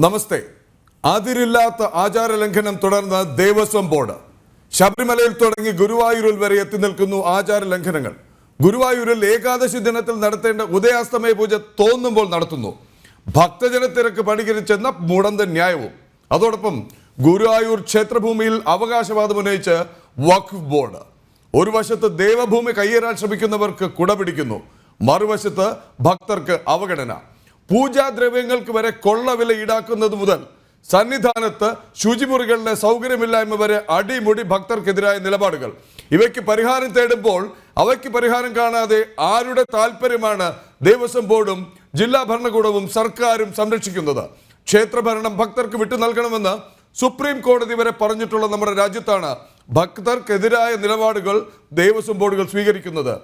നമസ്തേ. അതിരില്ലാത്ത ആചാരലംഘനം തുടർന്ന് ദേവസ്വം ബോർഡ്. ശബരിമലയിൽ തുടങ്ങി ഗുരുവായൂരിൽ വരെ എത്തി നിൽക്കുന്നു ആചാരലംഘനങ്ങൾ. ഗുരുവായൂരിൽ ഏകാദശി ദിനത്തിൽ നടത്തേണ്ട ഉദയാസ്തമയ പൂജ തോന്നുമ്പോൾ നടത്തുന്നു. ഭക്തജന തിരക്ക് പരിഹരിച്ചെന്ന മുടന്തൻ ന്യായവും. അതോടൊപ്പം ഗുരുവായൂർ ക്ഷേത്രഭൂമിയിൽ അവകാശവാദം ഉന്നയിച്ച് വഖഫ് ബോർഡ്. ഒരു വശത്ത് ദേവഭൂമി കയ്യേറാൻ ശ്രമിക്കുന്നവർക്ക് കുടപിടിക്കുന്നു, മറുവശത്ത് ഭക്തർക്ക് അവഗണന. പൂജാദ്രവ്യങ്ങൾക്ക് വരെ കൊള്ളവില ഈടാക്കുന്നത് മുതൽ സന്നിധാനത്ത് ശുചിമുറികളിലെ സൗകര്യമില്ലായ്മ വരെ അടിമുടി ഭക്തർക്കെതിരായ നിലപാടുകൾ. ഇവയ്ക്ക് പരിഹാരം തേടുമ്പോൾ അവയ്ക്ക് പരിഹാരം കാണാതെ ആരുടെ താല്പര്യമാണ് ദേവസ്വം ബോർഡും ജില്ലാ ഭരണകൂടവും സർക്കാരും സംരക്ഷിക്കുന്നത്? ക്ഷേത്രഭരണം ഭക്തർക്ക് വിട്ടു നൽകണമെന്ന് സുപ്രീം കോടതി വരെ പറഞ്ഞിട്ടുള്ള നമ്മുടെ രാജ്യത്താണ് ഭക്തർക്കെതിരായ നിലപാടുകൾ ദേവസ്വം ബോർഡുകൾ സ്വീകരിക്കുന്നത്.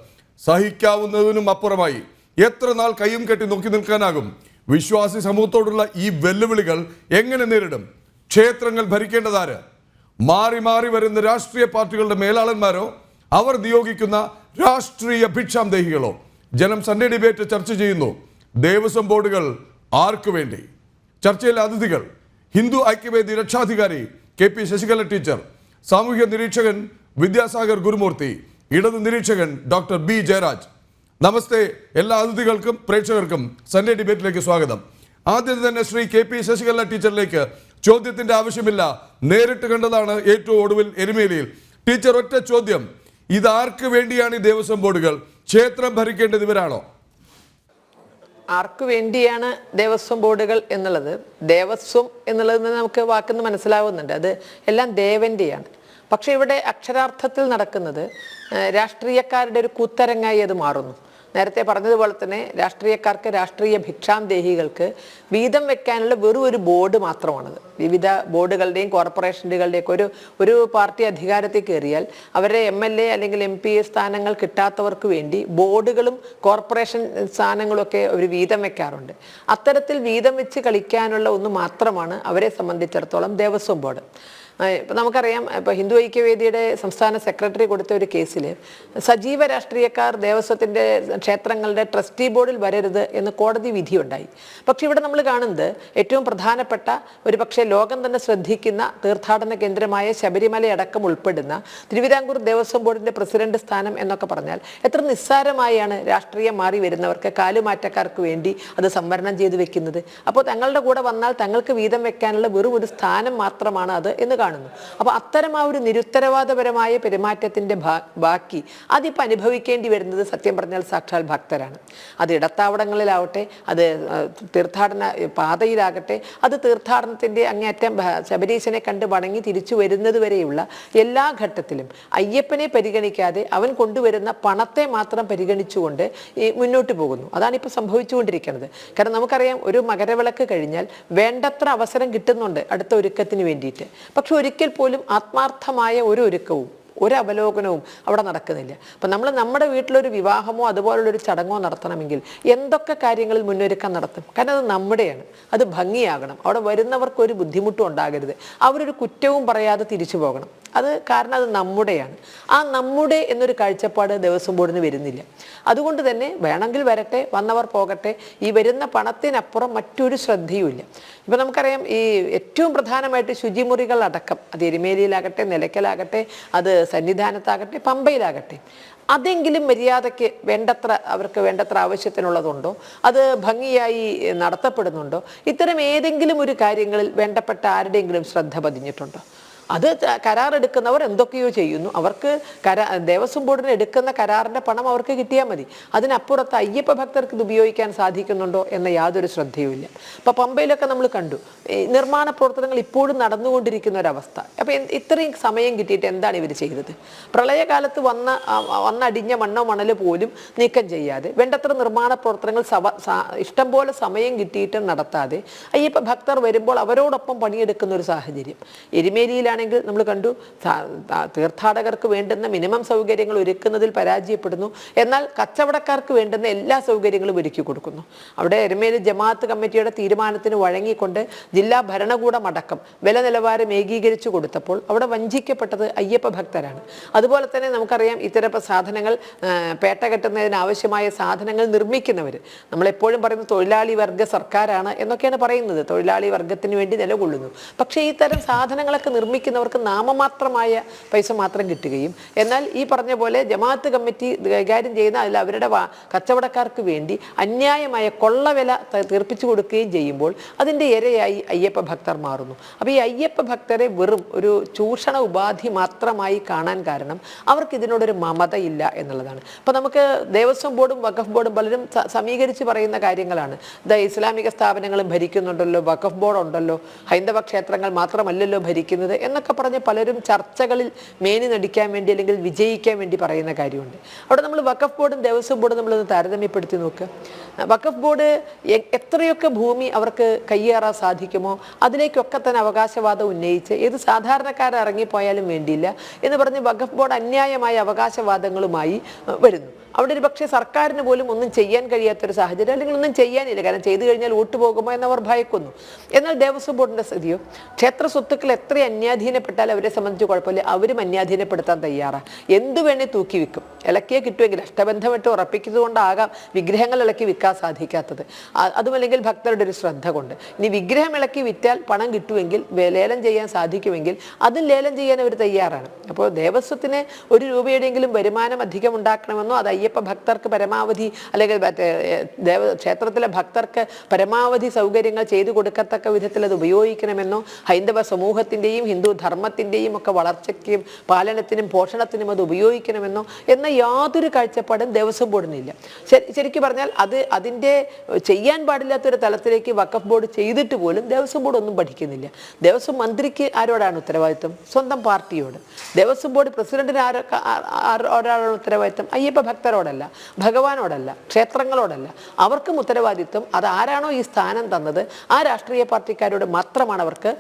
സഹിക്കാവുന്നതിനും അപ്പുറമായി എത്ര നാൾ കയ്യും കെട്ടി നോക്കി നിൽക്കാനാകും? വിശ്വാസി സമൂഹത്തോടുള്ള ഈ വെല്ലുവിളികൾ എങ്ങനെ നേരിടും? ക്ഷേത്രങ്ങൾ ഭരിക്കേണ്ടതാര്? മാറി മാറി വരുന്ന രാഷ്ട്രീയ പാർട്ടികളുടെ മേലാളന്മാരോ അവർ നിയോഗിക്കുന്ന രാഷ്ട്രീയ ഭിക്ഷാന്തേഹികളോ? ജനം സൺഡേ ഡിബേറ്റ് ചർച്ച ചെയ്യുന്നു. ദേവസ്വം ബോർഡുകൾ ആർക്കു വേണ്ടി? ചർച്ചയിലെ അതിഥികൾ: ഹിന്ദു ഐക്യവേദി രക്ഷാധികാരി KP ശശികല ടീച്ചർ, സാമൂഹ്യ നിരീക്ഷകൻ വിദ്യാസാഗർ ഗുരുമൂർത്തി, ഇടതു നിരീക്ഷകൻ ഡോക്ടർ B ജയരാജ്. നമസ്തേ. എല്ലാ അതിഥികൾക്കും പ്രേക്ഷകർക്കും സൺഡേ ഡിബേറ്റിലേക്ക് സ്വാഗതം. ആദ്യം തന്നെ ശ്രീ KP ശശികല ടീച്ചറിലേക്ക്. ചോദ്യത്തിന്റെ ആവശ്യമില്ല, നേരിട്ട് കണ്ടതാണ് ഏറ്റവും ഒടുവിൽ എരുമേലിയിൽ. ടീച്ചർ, ഒറ്റ ചോദ്യം: ഇതാർക്ക് വേണ്ടിയാണ് ഈ ദേവസ്വം ബോർഡുകൾ? ക്ഷേത്രം ഭരിക്കേണ്ടത് ഇവരാണോ? ആർക്കു വേണ്ടിയാണ് ദേവസ്വം ബോർഡുകൾ എന്നുള്ളത്, ദേവസ്വം എന്നുള്ളതിൽ നമുക്ക് വാക്കെന്ന് മനസ്സിലാവുന്നുണ്ട്, അത് എല്ലാം ദേവന്റെയാണ്. പക്ഷെ ഇവിടെ അക്ഷരാർത്ഥത്തിൽ നടക്കുന്നത് രാഷ്ട്രീയക്കാരുടെ ഒരു കൂത്തരങ്ങായി അത് മാറുന്നു. നേരത്തെ പറഞ്ഞതുപോലെ തന്നെ രാഷ്ട്രീയക്കാർക്ക്, രാഷ്ട്രീയ ഭിക്ഷാന്തേഹികൾക്ക് വീതം വെക്കാനുള്ള വെറും ഒരു ബോർഡ് മാത്രമാണത്. വിവിധ ബോർഡുകളുടെയും കോർപ്പറേഷനുകളുടെയൊക്കെ ഒരു പാർട്ടി അധികാരത്തിൽ കയറിയാൽ അവരുടെ MLA അല്ലെങ്കിൽ MP സ്ഥാനങ്ങൾ കിട്ടാത്തവർക്ക് വേണ്ടി ബോർഡുകളും കോർപ്പറേഷൻ സ്ഥാനങ്ങളൊക്കെ അവർ വീതം വെക്കാറുണ്ട്. അത്തരത്തിൽ വീതം വെച്ച് കളിക്കാനുള്ള ഒന്ന് മാത്രമാണ് അവരെ സംബന്ധിച്ചിടത്തോളം ദേവസ്വം ബോർഡ്. ഇപ്പം നമുക്കറിയാം, ഇപ്പോൾ ഹിന്ദു ഐക്യവേദിയുടെ സംസ്ഥാന സെക്രട്ടറി കൊടുത്ത ഒരു കേസിൽ സജീവ രാഷ്ട്രീയക്കാർ ദേവസ്വത്തിൻ്റെ ക്ഷേത്രങ്ങളുടെ ട്രസ്റ്റി ബോർഡിൽ വരരുത് എന്ന് കോടതി വിധിയുണ്ടായി. പക്ഷെ ഇവിടെ നമ്മൾ കാണുന്നത് ഏറ്റവും പ്രധാനപ്പെട്ട, ഒരു പക്ഷേ ലോകം തന്നെ ശ്രദ്ധിക്കുന്ന തീർത്ഥാടന കേന്ദ്രമായ ശബരിമലയടക്കം ഉൾപ്പെടുന്ന തിരുവിതാംകൂർ ദേവസ്വം ബോർഡിൻ്റെ പ്രസിഡന്റ് സ്ഥാനം എന്നൊക്കെ പറഞ്ഞാൽ എത്ര നിസ്സാരമായാണ് രാഷ്ട്രീയം മാറി വരുന്നവർക്ക്, കാലുമാറ്റക്കാർക്ക് വേണ്ടി അത് സംവരണം ചെയ്ത് വെക്കുന്നത്. അപ്പോൾ തങ്ങളുടെ കൂടെ വന്നാൽ തങ്ങൾക്ക് വീതം വെക്കാനുള്ള വെറും ഒരു സ്ഥാനം മാത്രമാണ് അത് എന്ന് കാണുന്നു. അപ്പൊ അത്തരം ആ ഒരു നിരുത്തരവാദപരമായ പെരുമാറ്റത്തിന്റെ ബാക്കി അതിപ്പോൾ അനുഭവിക്കേണ്ടി വരുന്നത് സത്യം പറഞ്ഞാൽ സാക്ഷാൽ ഭക്തരാണ്. അത് ഇടത്താവളങ്ങളിലാവട്ടെ, അത് തീർത്ഥാടന പാതയിലാകട്ടെ, അത് തീർത്ഥാടനത്തിന്റെ അങ്ങേയറ്റം ശബരീശനെ കണ്ട് വണങ്ങി തിരിച്ചു വരുന്നത് വരെയുള്ള എല്ലാ ഘട്ടത്തിലും അയ്യപ്പനെ പരിഗണിക്കാതെ അവൻ കൊണ്ടുവരുന്ന പണത്തെ മാത്രം പരിഗണിച്ചുകൊണ്ട് മുന്നോട്ട് പോകുന്നു. അതാണ് ഇപ്പോൾ സംഭവിച്ചുകൊണ്ടിരിക്കുന്നത്. കാരണം നമുക്കറിയാം, ഒരു മകരവിളക്ക് കഴിഞ്ഞാൽ വേണ്ടത്ര അവസരം കിട്ടുന്നുണ്ട് അടുത്ത ഒരുക്കത്തിന് വേണ്ടിയിട്ട്. പക്ഷെ ഒരിക്കൽ പോലും ആത്മാർത്ഥമായ ഒരു ഒരുക്കവും ഒരു അവലോകനവും അവിടെ നടക്കുന്നില്ല. അപ്പം നമ്മൾ നമ്മുടെ വീട്ടിലൊരു വിവാഹമോ അതുപോലുള്ളൊരു ചടങ്ങോ നടത്തണമെങ്കിൽ എന്തൊക്കെ കാര്യങ്ങളിൽ മുന്നൊരുക്കം നടത്തും? കാരണം അത് നമ്മുടെയാണ്, അത് ഭംഗിയാകണം, അവിടെ വരുന്നവർക്ക് ഒരു ബുദ്ധിമുട്ടും ഉണ്ടാകരുത്, അവരൊരു കുറ്റവും പറയാതെ തിരിച്ചു പോകണം. അത് കാരണം അത് നമ്മുടെയാണ്. ആ നമ്മുടെ എന്നൊരു കാഴ്ചപ്പാട് ദേവസ്വം ബോർഡിന് വരുന്നില്ല. അതുകൊണ്ട് തന്നെ വേണമെങ്കിൽ വരട്ടെ, വന്നവർ പോകട്ടെ, ഈ വരുന്ന പണത്തിനപ്പുറം മറ്റൊരു ശ്രദ്ധയുമില്ല. ഇപ്പം നമുക്കറിയാം, ഈ ഏറ്റവും പ്രധാനമായിട്ട് ശുചിമുറികൾ അടക്കം, അത് എരുമേലിയിലാകട്ടെ, നിലയ്ക്കലാകട്ടെ, അത് സന്നിധാനത്താകട്ടെ, പമ്പയിലാകട്ടെ, അതെങ്കിലും മര്യാദയ്ക്ക് അവർക്ക് വേണ്ടത്ര ആവശ്യത്തിനുള്ളതുണ്ടോ, അത് ഭംഗിയായി നടത്തപ്പെടുന്നുണ്ടോ? ഇത്തരം ഏതെങ്കിലും ഒരു കാര്യങ്ങളിൽ വേണ്ടപ്പെട്ട ആരുടെയെങ്കിലും ശ്രദ്ധ പതിഞ്ഞിട്ടുണ്ടോ? അത് കരാറെടുക്കുന്നവർ എന്തൊക്കെയോ ചെയ്യുന്നു. അവർക്ക് ദേവസ്വം ബോർഡിന് എടുക്കുന്ന കരാറിന്റെ പണം അവർക്ക് കിട്ടിയാൽ മതി. അതിനപ്പുറത്ത് അയ്യപ്പ ഭക്തർക്ക് ഇത് ഉപയോഗിക്കാൻ സാധിക്കുന്നുണ്ടോ എന്ന യാതൊരു ശ്രദ്ധയുമില്ല. ഇപ്പൊ പമ്പയിലൊക്കെ നമ്മൾ കണ്ടു, നിർമ്മാണ പ്രവർത്തനങ്ങൾ ഇപ്പോഴും നടന്നുകൊണ്ടിരിക്കുന്ന ഒരവസ്ഥ. അപ്പൊ ഇത്രയും സമയം കിട്ടിയിട്ട് എന്താണ് ഇവർ ചെയ്തത്? പ്രളയകാലത്ത് വന്നടിഞ്ഞ മണ്ണോ മണല് പോലും നീക്കം ചെയ്യാതെ, വേണ്ടത്ര നിർമ്മാണ പ്രവർത്തനങ്ങൾ ഇഷ്ടംപോലെ സമയം കിട്ടിയിട്ടും നടത്താതെ അയ്യപ്പ ഭക്തർ വരുമ്പോൾ അവരോടൊപ്പം പണിയെടുക്കുന്ന ഒരു സാഹചര്യം. എരുമേലിയിലാണ് ആണെങ്കിൽ നമ്മൾ കണ്ടു തീർത്ഥാടകർക്ക് വേണ്ടുന്ന മിനിമം സൗകര്യങ്ങൾ ഒരുക്കുന്നതിൽ പരാജയപ്പെടുന്നു, എന്നാൽ കച്ചവടക്കാർക്ക് വേണ്ടുന്ന എല്ലാ സൗകര്യങ്ങളും ഒരുക്കി കൊടുക്കുന്നു. അവിടെ എരുമേലി ജമാഅത്ത് കമ്മിറ്റിയുടെ തീരുമാനത്തിന് വഴങ്ങിക്കൊണ്ട് ജില്ലാ ഭരണകൂടം അടക്കം വില നിലവാരം ഏകീകരിച്ചു കൊടുത്തപ്പോൾ അവിടെ വഞ്ചിക്കപ്പെട്ടത് അയ്യപ്പ ഭക്തരാണ്. അതുപോലെ തന്നെ നമുക്കറിയാം ഇത്തരം സാധനങ്ങൾ പേട്ട കെട്ടുന്നതിന് ആവശ്യമായ സാധനങ്ങൾ നിർമ്മിക്കുന്നവർ, നമ്മളെപ്പോഴും പറയുന്നത് തൊഴിലാളി വർഗ സർക്കാരാണ് എന്നൊക്കെയാണ് പറയുന്നത്, തൊഴിലാളി വർഗത്തിന് വേണ്ടി നിലകൊള്ളുന്നു. പക്ഷേ ഈ തരം സാധനങ്ങളൊക്കെ നിർമ്മിക്കുന്നവർക്ക് നാമമാത്രമായ പൈസ മാത്രം കിട്ടുകയും എന്നാൽ ഈ പറഞ്ഞ പോലെ ജമാഅത്ത് കമ്മിറ്റി കൈകാര്യം ചെയ്യുന്ന അതിൽ അവരുടെ കച്ചവടക്കാർക്ക് വേണ്ടി അന്യായമായ കൊള്ളവില തീർപ്പിച്ചു കൊടുക്കുകയും ചെയ്യുമ്പോൾ അതിൻ്റെ ഇരയായി അയ്യപ്പ ഭക്തർ മാറുന്നു. അപ്പോൾ ഈ അയ്യപ്പ ഭക്തരെ വെറും ഒരു ചൂഷണ ഉപാധി മാത്രമായി കാണാൻ കാരണം അവർക്ക് ഇതിനോടൊരു മമതയില്ല എന്നുള്ളതാണ്. അപ്പോൾ നമുക്ക് ദേവസ്വം ബോർഡും വഖഫ് ബോർഡും പലരും സമീകരിച്ച് പറയുന്ന കാര്യങ്ങളാണ്. ഇസ്ലാമിക സ്ഥാപനങ്ങളും ഭരിക്കുന്നുണ്ടല്ലോ, വഖഫ് ബോർഡ് ഉണ്ടല്ലോ, ഹൈന്ദവ ക്ഷേത്രങ്ങൾ മാത്രമല്ലല്ലോ ഭരിക്കുന്നത് എന്നൊക്കെ പറഞ്ഞ് പലരും ചർച്ചകളിൽ മേനി നടിക്കാൻ വേണ്ടി അല്ലെങ്കിൽ വിജയിക്കാൻ വേണ്ടി പറയുന്ന കാര്യമുണ്ട്. അവിടെ നമ്മൾ വഖഫ് ബോർഡും ദേവസ്വം ബോർഡും നമ്മളൊന്ന് താരതമ്യപ്പെടുത്തി നോക്കുക. വഖഫ് ബോർഡ് എത്രയൊക്കെ ഭൂമി അവർക്ക് കയ്യേറാൻ സാധിക്കുമോ അതിലേക്കൊക്കെ തന്നെ അവകാശവാദം ഉന്നയിച്ച് ഏത് സാധാരണക്കാരൻ ഇറങ്ങിപ്പോയാലും വേണ്ടിയില്ല എന്ന് പറഞ്ഞ് വഖഫ് ബോർഡ് അന്യായമായ അവകാശവാദങ്ങളുമായി വരുന്നു. അവിടെ ഒരു പക്ഷേ സർക്കാരിന് പോലും ഒന്നും ചെയ്യാൻ കഴിയാത്തൊരു സാഹചര്യം, അല്ലെങ്കിൽ ഒന്നും ചെയ്യാനില്ല, കാരണം ചെയ്തു കഴിഞ്ഞാൽ വോട്ട് പോകുമോ എന്നവർ ഭയക്കുന്നു. എന്നാൽ ദേവസ്വം ബോർഡിൻ്റെ സ്ഥിതിയോ, ക്ഷേത്ര സ്വത്തുക്കൾ എത്ര അന്യാധീനപ്പെട്ടാലും അവരെ സംബന്ധിച്ച് കുഴപ്പമില്ല, അവരും അന്യാധീനപ്പെടുത്താൻ തയ്യാറാണ്. എന്ത് വേണേ തൂക്കി വിൽക്കും, ഇളക്കിയെ കിട്ടുമെങ്കിൽ അഷ്ടബന്ധമിട്ട് ഉറപ്പിക്കുന്നത് കൊണ്ടാകാം വിഗ്രഹങ്ങൾ ഇളക്കി വിൽക്കാൻ സാധിക്കാത്തത്, അതുമല്ലെങ്കിൽ ഭക്തരുടെ ഒരു ശ്രദ്ധ കൊണ്ട്. ഇനി വിഗ്രഹം ഇളക്കി വിറ്റാൽ പണം കിട്ടുമെങ്കിൽ, ലേലം ചെയ്യാൻ സാധിക്കുമെങ്കിൽ അതും ലേലം ചെയ്യാൻ അവർ തയ്യാറാണ്. അപ്പോൾ ദേവസ്വത്തിന് ഒരു രൂപയുടെയെങ്കിലും വരുമാനം അധികം ഉണ്ടാക്കണമെന്നോ അത് അയ്യപ്പ ഭക്തർക്ക് പരമാവധി അല്ലെങ്കിൽ ക്ഷേത്രത്തിലെ ഭക്തർക്ക് പരമാവധി സൗകര്യങ്ങൾ ചെയ്തു കൊടുക്കത്തക്ക വിധത്തിൽ അത് ഉപയോഗിക്കണമെന്നോ ഹൈന്ദവ സമൂഹത്തിൻ്റെയും ഹിന്ദു ധർമ്മത്തിൻ്റെയും ഒക്കെ വളർച്ചയ്ക്കും പാലനത്തിനും പോഷണത്തിനും അത് ഉപയോഗിക്കണമെന്നോ എന്ന യാതൊരു കാഴ്ചപ്പാടും ദേവസ്വം ബോർഡിനില്ല. ശരിക്കും പറഞ്ഞാൽ അതിൻ്റെ ചെയ്യാൻ പാടില്ലാത്തൊരു തലത്തിലേക്ക് വഖഫ് ബോർഡ് ചെയ്തിട്ട് പോലും ദേവസ്വം ബോർഡ് ഒന്നും പഠിക്കുന്നില്ല. ദേവസ്വം മന്ത്രിക്ക് ആരോടാണ് ഉത്തരവാദിത്വം? സ്വന്തം പാർട്ടിയോട്. ദേവസ്വം ബോർഡ് പ്രസിഡന്റിന് ആരോടാണ് ഉത്തരവാദിത്വം? അയ്യപ്പ ഭക്തരോടല്ല, ഭഗവാനോടല്ല, ക്ഷേത്രങ്ങളോടല്ല. അവർക്കും ഉത്തരവാദിത്വം അത് ആരാണോ ഈ സ്ഥാനം തന്നത് ആ രാഷ്ട്രീയ പാർട്ടിക്കാരോട് മാത്രമാണ് അവർക്ക്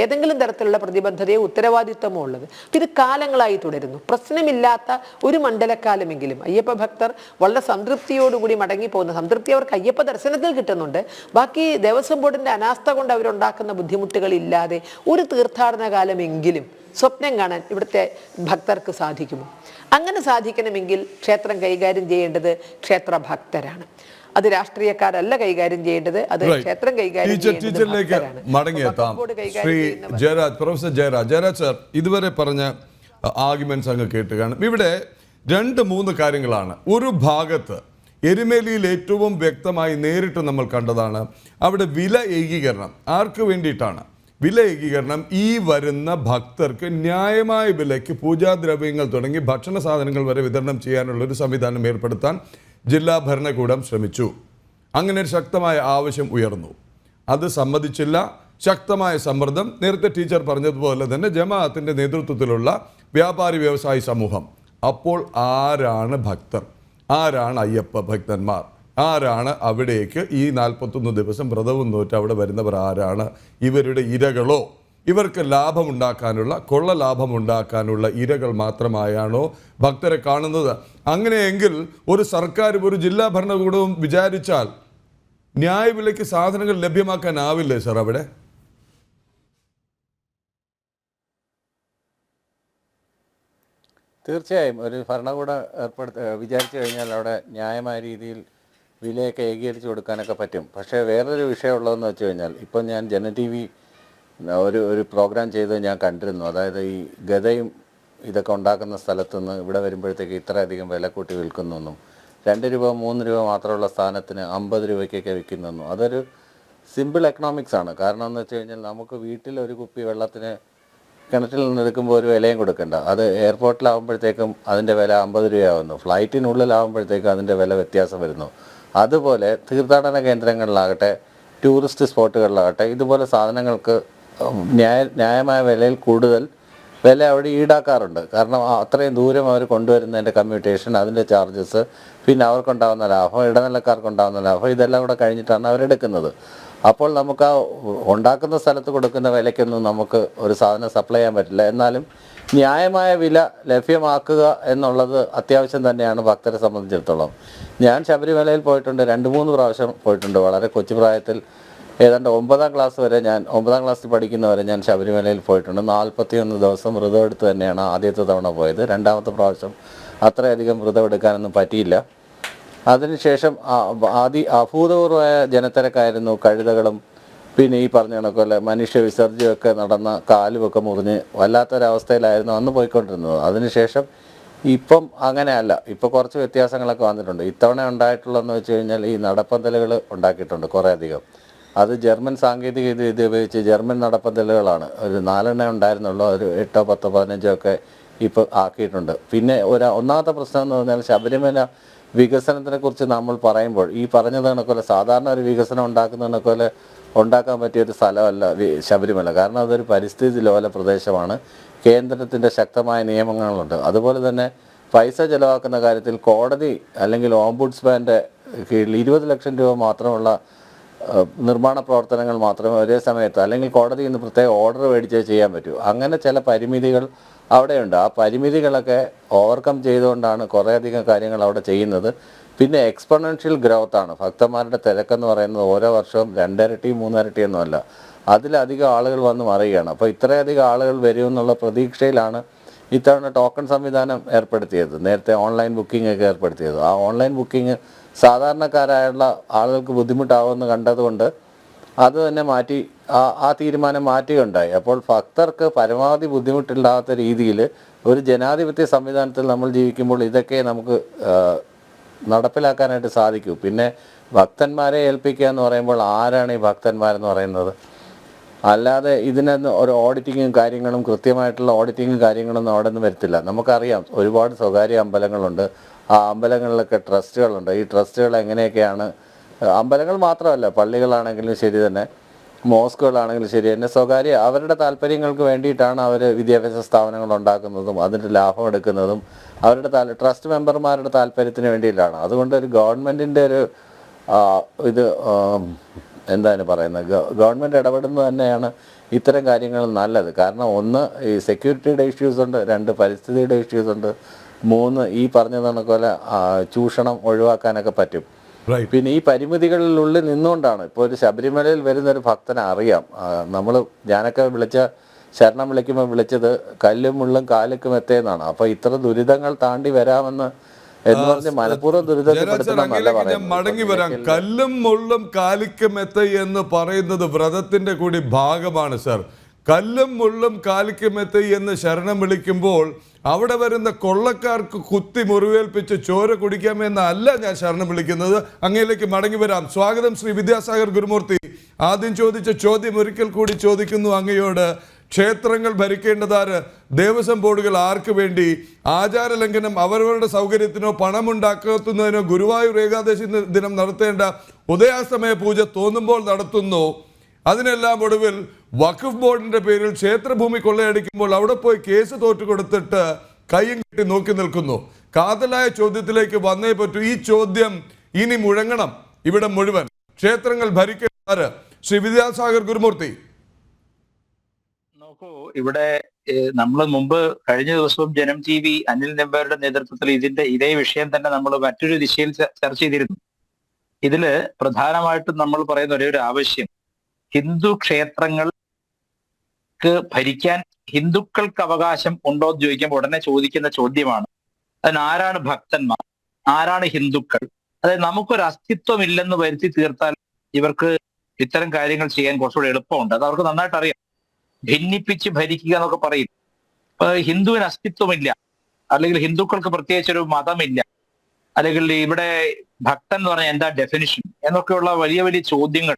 ഏതെങ്കിലും തരത്തിലുള്ള പ്രതിബദ്ധതയോ ഉത്തരവാദിത്വമോ ഉള്ളത്. ഇത് കാലങ്ങളായി തുടരുന്നു. പ്രശ്നമില്ലാത്ത ഒരു മണ്ഡലക്കാലമെങ്കിലും അയ്യപ്പ ഭക്തർ വളരെ സംതൃപ്തിയോടുകൂടി മടങ്ങിപ്പോകുന്ന, സംതൃപ്തി അവർക്ക് അയ്യപ്പ ദർശനത്തിൽ കിട്ടുന്നുണ്ട്, ബാക്കി ദേവസ്വം ബോർഡിൻ്റെ അനാസ്ഥ കൊണ്ട് അവരുണ്ടാക്കുന്ന ബുദ്ധിമുട്ടുകളില്ലാതെ ഒരു തീർത്ഥാടന കാലമെങ്കിലും സ്വപ്നം കാണാൻ ഇവിടുത്തെ ഭക്തർക്ക് സാധിക്കുമോ? അങ്ങനെ സാധിക്കണമെങ്കിൽ ക്ഷേത്രം കൈകാര്യം ചെയ്യേണ്ടത് ക്ഷേത്ര ഭക്തരാണ്, അത് രാഷ്ട്രീയക്കാരല്ല കൈകാര്യം ചെയ്യേണ്ടത്, അത് ക്ഷേത്രം കൈകാര്യം ചെയ്യേണ്ടത്. മടങ്ങിയെത്താം. ശ്രീ ജയരാജ്, പ്രൊഫസർ ജയരാജ് സർ ഇതുവരെ പറഞ്ഞ ആർഗ്യുമെന്റ്സ് അങ്ങ് കേട്ട് കാണും. ഇവിടെ 2-3 കാര്യങ്ങളാണ്. ഒരു ഭാഗത്ത് എരുമേലിയിൽ ഏറ്റവും വ്യക്തമായി നേരിട്ട് നമ്മൾ കണ്ടതാണ് അവിടെ വില ഏകീകരണം. ആർക്ക് വേണ്ടിയിട്ടാണ് വില ഏകീകരണം? ഈ വരുന്ന ഭക്തർക്ക് ന്യായമായ വിലയ്ക്ക് പൂജാദ്രവ്യങ്ങൾ തുടങ്ങി ഭക്ഷണ സാധനങ്ങൾ വരെ വിതരണം ചെയ്യാനുള്ളൊരു സംവിധാനം ഏർപ്പെടുത്താൻ ജില്ലാ ഭരണകൂടം ശ്രമിച്ചു. അങ്ങനെ ഒരു ശക്തമായ ആവശ്യം ഉയർന്നു, അത് സമ്മതിച്ചില്ല. ശക്തമായ സമ്മർദ്ദം, നേരത്തെ ടീച്ചർ പറഞ്ഞതുപോലെ തന്നെ ജമാഅത്തിൻ്റെ നേതൃത്വത്തിലുള്ള വ്യാപാരി വ്യവസായി സമൂഹം. അപ്പോൾ ആരാണ് ഭക്തർ? ആരാണ് അയ്യപ്പ ഭക്തന്മാർ? ആരാണ് അവിടേക്ക് ഈ 41 ദിവസം വ്രതവും നോറ്റ് അവിടെ വരുന്നവർ? ആരാണ്? ഇവരുടെ ഇരകളോ? ഇവർക്ക് ലാഭമുണ്ടാക്കാനുള്ള, കൊള്ള ലാഭമുണ്ടാക്കാനുള്ള ഇരകൾ മാത്രമായാണോ ഭക്തരെ കാണുന്നത്? അങ്ങനെയെങ്കിൽ ഒരു സർക്കാരും ഒരു ജില്ലാ ഭരണകൂടവും വിചാരിച്ചാൽ ന്യായവിലയ്ക്ക് സാധനങ്ങൾ ലഭ്യമാക്കാനാവില്ലേ സർ അവിടെ? തീർച്ചയായും ഒരു ഭരണകൂടം വിചാരിച്ചു കഴിഞ്ഞാൽ അവിടെ ന്യായമായ രീതിയിൽ വിലയൊക്കെ ഏകീകരിച്ച് കൊടുക്കാനൊക്കെ പറ്റും. പക്ഷേ വേറൊരു വിഷയമുള്ളതെന്ന് വെച്ച് കഴിഞ്ഞാൽ, ഇപ്പം ഞാൻ ജന ടി വി ഒരു പ്രോഗ്രാം ചെയ്ത് ഞാൻ കണ്ടിരുന്നു. അതായത് ഈ ഗതയും ഇതൊക്കെ ഉണ്ടാക്കുന്ന സ്ഥലത്തുനിന്ന് ഇവിടെ വരുമ്പോഴത്തേക്ക് ഇത്രയധികം വില കൂട്ടി വിൽക്കുന്നെന്നും 2 രൂപ 3 രൂപ മാത്രമുള്ള സ്ഥാനത്തിന് 50 രൂപയ്ക്കൊക്കെ വിൽക്കുന്നെന്നും. അതൊരു സിമ്പിൾ എക്കണോമിക്സ് ആണ്. കാരണം എന്ന് വെച്ച് കഴിഞ്ഞാൽ നമുക്ക് വീട്ടിൽ ഒരു കുപ്പി വെള്ളത്തിന് കിണറ്റിൽ നിന്നെടുക്കുമ്പോൾ ഒരു വിലയും കൊടുക്കണ്ട. അത് എയർപോർട്ടിലാവുമ്പോഴത്തേക്കും അതിൻ്റെ വില 50 രൂപയാവുന്നു, ഫ്ലൈറ്റിനുള്ളിലാവുമ്പോഴത്തേക്കും അതിൻ്റെ വില വ്യത്യാസം വരുന്നു. അതുപോലെ തീർത്ഥാടന കേന്ദ്രങ്ങളിലാകട്ടെ, ടൂറിസ്റ്റ് സ്പോട്ടുകളിലാകട്ടെ, ഇതുപോലെ സാധനങ്ങൾക്ക് ന്യായമായ വിലയിൽ കൂടുതൽ വില അവിടെ ഈടാക്കാറുണ്ട്. കാരണം അത്രയും ദൂരം അവർ കൊണ്ടുവരുന്നതിൻ്റെ കമ്മ്യൂട്ടേഷൻ, അതിൻ്റെ ചാർജസ്, പിന്നെ അവർക്കുണ്ടാകുന്ന ലാഭം, ഇടനിലക്കാർക്കുണ്ടാകുന്ന ലാഭം, ഇതെല്ലാം കൂടെ കഴിഞ്ഞിട്ടാണ് അവരെടുക്കുന്നത്. അപ്പോൾ നമുക്ക് ആ ഉണ്ടാക്കുന്ന സ്ഥലത്ത് കൊടുക്കുന്ന വിലയ്ക്കൊന്നും നമുക്ക് ഒരു സാധനം സപ്ലൈ ചെയ്യാൻ പറ്റില്ല. എന്നാലും ന്യായമായ വില ലഭ്യമാക്കുക എന്നുള്ളത് അത്യാവശ്യം തന്നെയാണ് ഭക്തരെ സംബന്ധിച്ചിടത്തോളം. ഞാൻ ശബരിമലയിൽ പോയിട്ടുണ്ട്, 2-3 പ്രാവശ്യം പോയിട്ടുണ്ട്. വളരെ കൊച്ചു പ്രായത്തിൽ ഏതാണ്ട് 9ാം ക്ലാസ് വരെ, ഞാൻ 9ാം ക്ലാസ്സിൽ പഠിക്കുന്നവരെ ഞാൻ ശബരിമലയിൽ പോയിട്ടുണ്ട്. 41 ദിവസം വ്രതം എടുത്ത് തന്നെയാണ് ആദ്യത്തെ തവണ പോയത്. രണ്ടാമത്തെ പ്രാവശ്യം അത്രയധികം വ്രതം എടുക്കാനൊന്നും പറ്റിയില്ല. അതിനുശേഷം അഭൂതപൂർവമായ ജനത്തിരക്കായിരുന്നു. കഴുതകളും പിന്നെ ഈ പറഞ്ഞ കണക്കല്ല മനുഷ്യ വിസർജ്യമൊക്കെ നടന്ന കാലുമൊക്കെ മുറിഞ്ഞ് വല്ലാത്തൊരവസ്ഥയിലായിരുന്നു അന്ന് പോയിക്കൊണ്ടിരുന്നത്. അതിനുശേഷം ഇപ്പം അങ്ങനെയല്ല, ഇപ്പോൾ കുറച്ച് വ്യത്യാസങ്ങളൊക്കെ വന്നിട്ടുണ്ട്. ഇത്തവണ ഉണ്ടായിട്ടുള്ളതെന്ന് വെച്ച് കഴിഞ്ഞാൽ ഈ നടപ്പന്തലുകൾ ഉണ്ടാക്കിയിട്ടുണ്ട് കുറേ അധികം. അത് ജർമ്മൻ സാങ്കേതിക വിദ്യ ഉപയോഗിച്ച് ജർമ്മൻ നടപ്പന്തലുകളാണ്. ഒരു 4 ഉണ്ടായിരുന്നുള്ളൂ, ഒരു 8, 10, 15 ഒക്കെ ഇപ്പോൾ ആക്കിയിട്ടുണ്ട്. പിന്നെ ഒന്നാമത്തെ പ്രശ്നം എന്ന് പറഞ്ഞാൽ ശബരിമല വികസനത്തിനെ കുറിച്ച് നമ്മൾ പറയുമ്പോൾ ഈ പറഞ്ഞത് കണക്കല്ല സാധാരണ ഒരു വികസനം ഉണ്ടാക്കുന്ന കണക്കല്ല ഉണ്ടാക്കാൻ പറ്റിയൊരു സ്ഥലമല്ല ശബരിമല. കാരണം അതൊരു പരിസ്ഥിതി ലോല പ്രദേശമാണ്. കേന്ദ്രത്തിൻ്റെ ശക്തമായ നിയമങ്ങളുണ്ട്. അതുപോലെ തന്നെ പൈസ ചിലവാക്കുന്ന കാര്യത്തിൽ കോടതി അല്ലെങ്കിൽ ഓംബുഡ്സ്മാൻ്റെ കീഴിൽ 20 ലക്ഷം രൂപ മാത്രമുള്ള നിർമ്മാണ പ്രവർത്തനങ്ങൾ മാത്രമേ ഒരേ സമയത്ത്, അല്ലെങ്കിൽ കോടതിയിൽ നിന്ന് പ്രത്യേക ഓർഡർ മേടിച്ചേ ചെയ്യാൻ പറ്റൂ. അങ്ങനെ ചില പരിമിതികൾ അവിടെയുണ്ട്. ആ പരിമിതികളൊക്കെ ഓവർകം ചെയ്തുകൊണ്ടാണ് കുറേയധികം കാര്യങ്ങൾ അവിടെ ചെയ്യുന്നത്. പിന്നെ എക്സ്പൊണൻഷ്യൽ ഗ്രോത്താണ്. ഭക്തന്മാരുടെ തിരക്കെന്ന് പറയുന്നത് ഓരോ വർഷവും 2 ഇരട്ടി 3 ഇരട്ടി ഒന്നുമല്ല, അതിലധികം ആളുകൾ വന്ന് മറിയുകയാണ്. അപ്പോൾ ഇത്രയധികം ആളുകൾ വരുമെന്നുള്ള പ്രതീക്ഷയിലാണ് ഇത്തവണ ടോക്കൺ സംവിധാനം ഏർപ്പെടുത്തിയത്. നേരത്തെ ഓൺലൈൻ ബുക്കിംഗ് ഒക്കെ ഏർപ്പെടുത്തിയത്. ആ ഓൺലൈൻ ബുക്കിംഗ് സാധാരണക്കാരായുള്ള ആളുകൾക്ക് ബുദ്ധിമുട്ടാവുമെന്ന് കണ്ടതുകൊണ്ട് അത് തന്നെ മാറ്റി, ആ തീരുമാനം മാറ്റുകയുണ്ടായി. അപ്പോൾ ഭക്തർക്ക് പരമാവധി ബുദ്ധിമുട്ടില്ലാത്ത രീതിയിൽ ഒരു ജനാധിപത്യ സംവിധാനത്തിൽ നമ്മൾ ജീവിക്കുമ്പോൾ ഇതൊക്കെ നമുക്ക് നടപ്പിലാക്കാനായിട്ട് സാധിക്കൂ. പിന്നെ ഭക്തന്മാരെ ഏൽപ്പിക്കുക എന്ന് പറയുമ്പോൾ ആരാണ് ഈ ഭക്തന്മാരെന്ന് പറയുന്നത്? അല്ലാതെ ഇതിനൊന്ന് ഒരു ഓഡിറ്റിങ്ങും കാര്യങ്ങളും കൃത്യമായിട്ടുള്ള ഓഡിറ്റിങ്ങും കാര്യങ്ങളൊന്നും അവിടെ നിന്ന് വരത്തില്ല. നമുക്കറിയാം ഒരുപാട് സ്വകാര്യ അമ്പലങ്ങളുണ്ട്. ആ അമ്പലങ്ങളിലൊക്കെ ട്രസ്റ്റുകളുണ്ട്. ഈ ട്രസ്റ്റുകൾ എങ്ങനെയൊക്കെയാണ്, അമ്പലങ്ങൾ മാത്രമല്ല പള്ളികളാണെങ്കിലും ശരി തന്നെ, മോസ്കുകളാണെങ്കിലും ശരി തന്നെ, സ്വകാര്യ അവരുടെ താല്പര്യങ്ങൾക്ക് വേണ്ടിയിട്ടാണ് അവർ വിദ്യാഭ്യാസ സ്ഥാപനങ്ങൾ ഉണ്ടാക്കുന്നതും അതിൻ്റെ ലാഭം എടുക്കുന്നതും അവരുടെ ട്രസ്റ്റ് മെമ്പർമാരുടെ താല്പര്യത്തിന് വേണ്ടിയിട്ടാണ്. അതുകൊണ്ട് ഒരു ഗവൺമെൻറ്റിൻ്റെ ഒരു ഇത് എന്താണ് പറയുന്നത്, ഗവൺമെൻറ് ഇടപെടുന്നത് തന്നെയാണ് ഇത്തരം കാര്യങ്ങൾ നല്ലത്. കാരണം ഒന്ന് ഈ സെക്യൂരിറ്റിയുടെ ഇഷ്യൂസ് ഉണ്ട്, 2 പരിസ്ഥിതിയുടെ ഇഷ്യൂസ് ഉണ്ട്, 3 ഈ പറഞ്ഞ കണക്കുപോലെ ചൂഷണം ഒഴിവാക്കാനൊക്കെ പറ്റും. പിന്നെ ഈ പരിമിതികളിലുള്ളിൽ നിന്നുകൊണ്ടാണ് ഇപ്പോൾ ഒരു ശബരിമലയിൽ വരുന്നൊരു ഭക്തനെ അറിയാം. ഞാനൊക്കെ ശരണം വിളിക്കുമ്പോൾ വിളിച്ചത് കല്ലും മുള്ളും കാലുക്കും എത്തേന്നാണ്. അപ്പോൾ ഇത്ര ദുരിതങ്ങൾ താണ്ടി വരാമെന്ന് എന്ന് പറഞ്ഞ് മനഃപൂർവ്വം മടങ്ങി വരാം. കല്ലും മുള്ളും കാലിക്കും എത്ത എന്ന് പറയുന്നത് വ്രതത്തിന്റെ കൂടി ഭാഗമാണ് സർ. കല്ലും മുള്ളും കാലിക്കും എത്ത എന്ന് ശരണം വിളിക്കുമ്പോൾ അവിടെ വരുന്ന കൊള്ളക്കാർക്ക് കുത്തി മുറിവേൽപ്പിച്ച് ചോര കുടിക്കാമെന്നല്ല ഞാൻ ശരണം വിളിക്കുന്നത്. അങ്ങയിലേക്ക് മടങ്ങി വരാം. സ്വാഗതം ശ്രീ വിദ്യാസാഗർ ഗുരുമൂർത്തി. ആദ്യം ചോദിച്ച ചോദ്യം ഒരിക്കൽ കൂടി ചോദിക്കുന്നു അങ്ങയോട്. ക്ഷേത്രങ്ങൾ ഭരിക്കേണ്ടതാര്? ദേവസ്വം ബോർഡുകൾ ആർക്ക് വേണ്ടി? ആചാര ലംഘനം അവരവരുടെ സൗകര്യത്തിനോ പണമുണ്ടാക്കുന്നതിനോ ഗുരുവായൂർ ഏകാദശി ദിനം നടത്തേണ്ട ഉദയാസ്തമയ പൂജ തോന്നുമ്പോൾ നടത്തുന്നു. അതിനെല്ലാം ഒടുവിൽ വഖഫ് ബോർഡിന്റെ പേരിൽ ക്ഷേത്രഭൂമി കൊള്ളയടിക്കുമ്പോൾ അവിടെ പോയി കേസ് തോറ്റു കൊടുത്തിട്ട് കയ്യും കെട്ടി നോക്കി നിൽക്കുന്നു. കാതലായ ചോദ്യത്തിലേക്ക് വന്നേ പറ്റൂ. ഈ ചോദ്യം ഇനി മുഴങ്ങണം ഇവിടെ മുഴുവൻ. ക്ഷേത്രങ്ങൾ ഭരിക്കേണ്ടതാര്? ശ്രീ വിദ്യാസാഗർ ഗുരുമൂർത്തി. നോക്കൂ, ഇവിടെ നമ്മൾ മുമ്പ് കഴിഞ്ഞ ദിവസവും ജനം TV അനിൽ നെമ്പാരുടെ നേതൃത്വത്തിൽ ഇതേ വിഷയം തന്നെ നമ്മൾ മറ്റൊരു ദിശയിൽ ചർച്ച ചെയ്തിരുന്നു. ഇതില് പ്രധാനമായിട്ടും നമ്മൾ പറയുന്ന ഒരേ ഒരു ആവശ്യം, ഹിന്ദു ക്ഷേത്രങ്ങൾക്ക് ഭരിക്കാൻ ഹിന്ദുക്കൾക്ക് അവകാശം ഉണ്ടോ എന്ന് ചോദിക്കുമ്പോൾ ഉടനെ ചോദിക്കുന്ന ചോദ്യമാണ്, അതിനാരാണ് ഭക്തന്മാർ, ആരാണ് ഹിന്ദുക്കൾ? അതായത് നമുക്കൊരു അസ്തിത്വം ഇല്ലെന്ന് വരുത്തി തീർത്താൽ ഇവർക്ക് ഇത്തരം കാര്യങ്ങൾ ചെയ്യാൻ കുറച്ചുകൂടി എളുപ്പമുണ്ട്. അത് അവർക്ക് നന്നായിട്ട് അറിയാം. ഭിന്നിപ്പിച്ച് ഭരിക്കുക എന്നൊക്കെ പറയും. ഇപ്പൊ ഹിന്ദുവിന് അസ്തിത്വമില്ല, അല്ലെങ്കിൽ ഹിന്ദുക്കൾക്ക് പ്രത്യേകിച്ചൊരു മതമില്ല, അല്ലെങ്കിൽ ഇവിടെ ഭക്തൻ എന്ന് പറഞ്ഞാൽ എന്താ ഡെഫിനിഷൻ എന്നൊക്കെയുള്ള വലിയ വലിയ ചോദ്യങ്ങൾ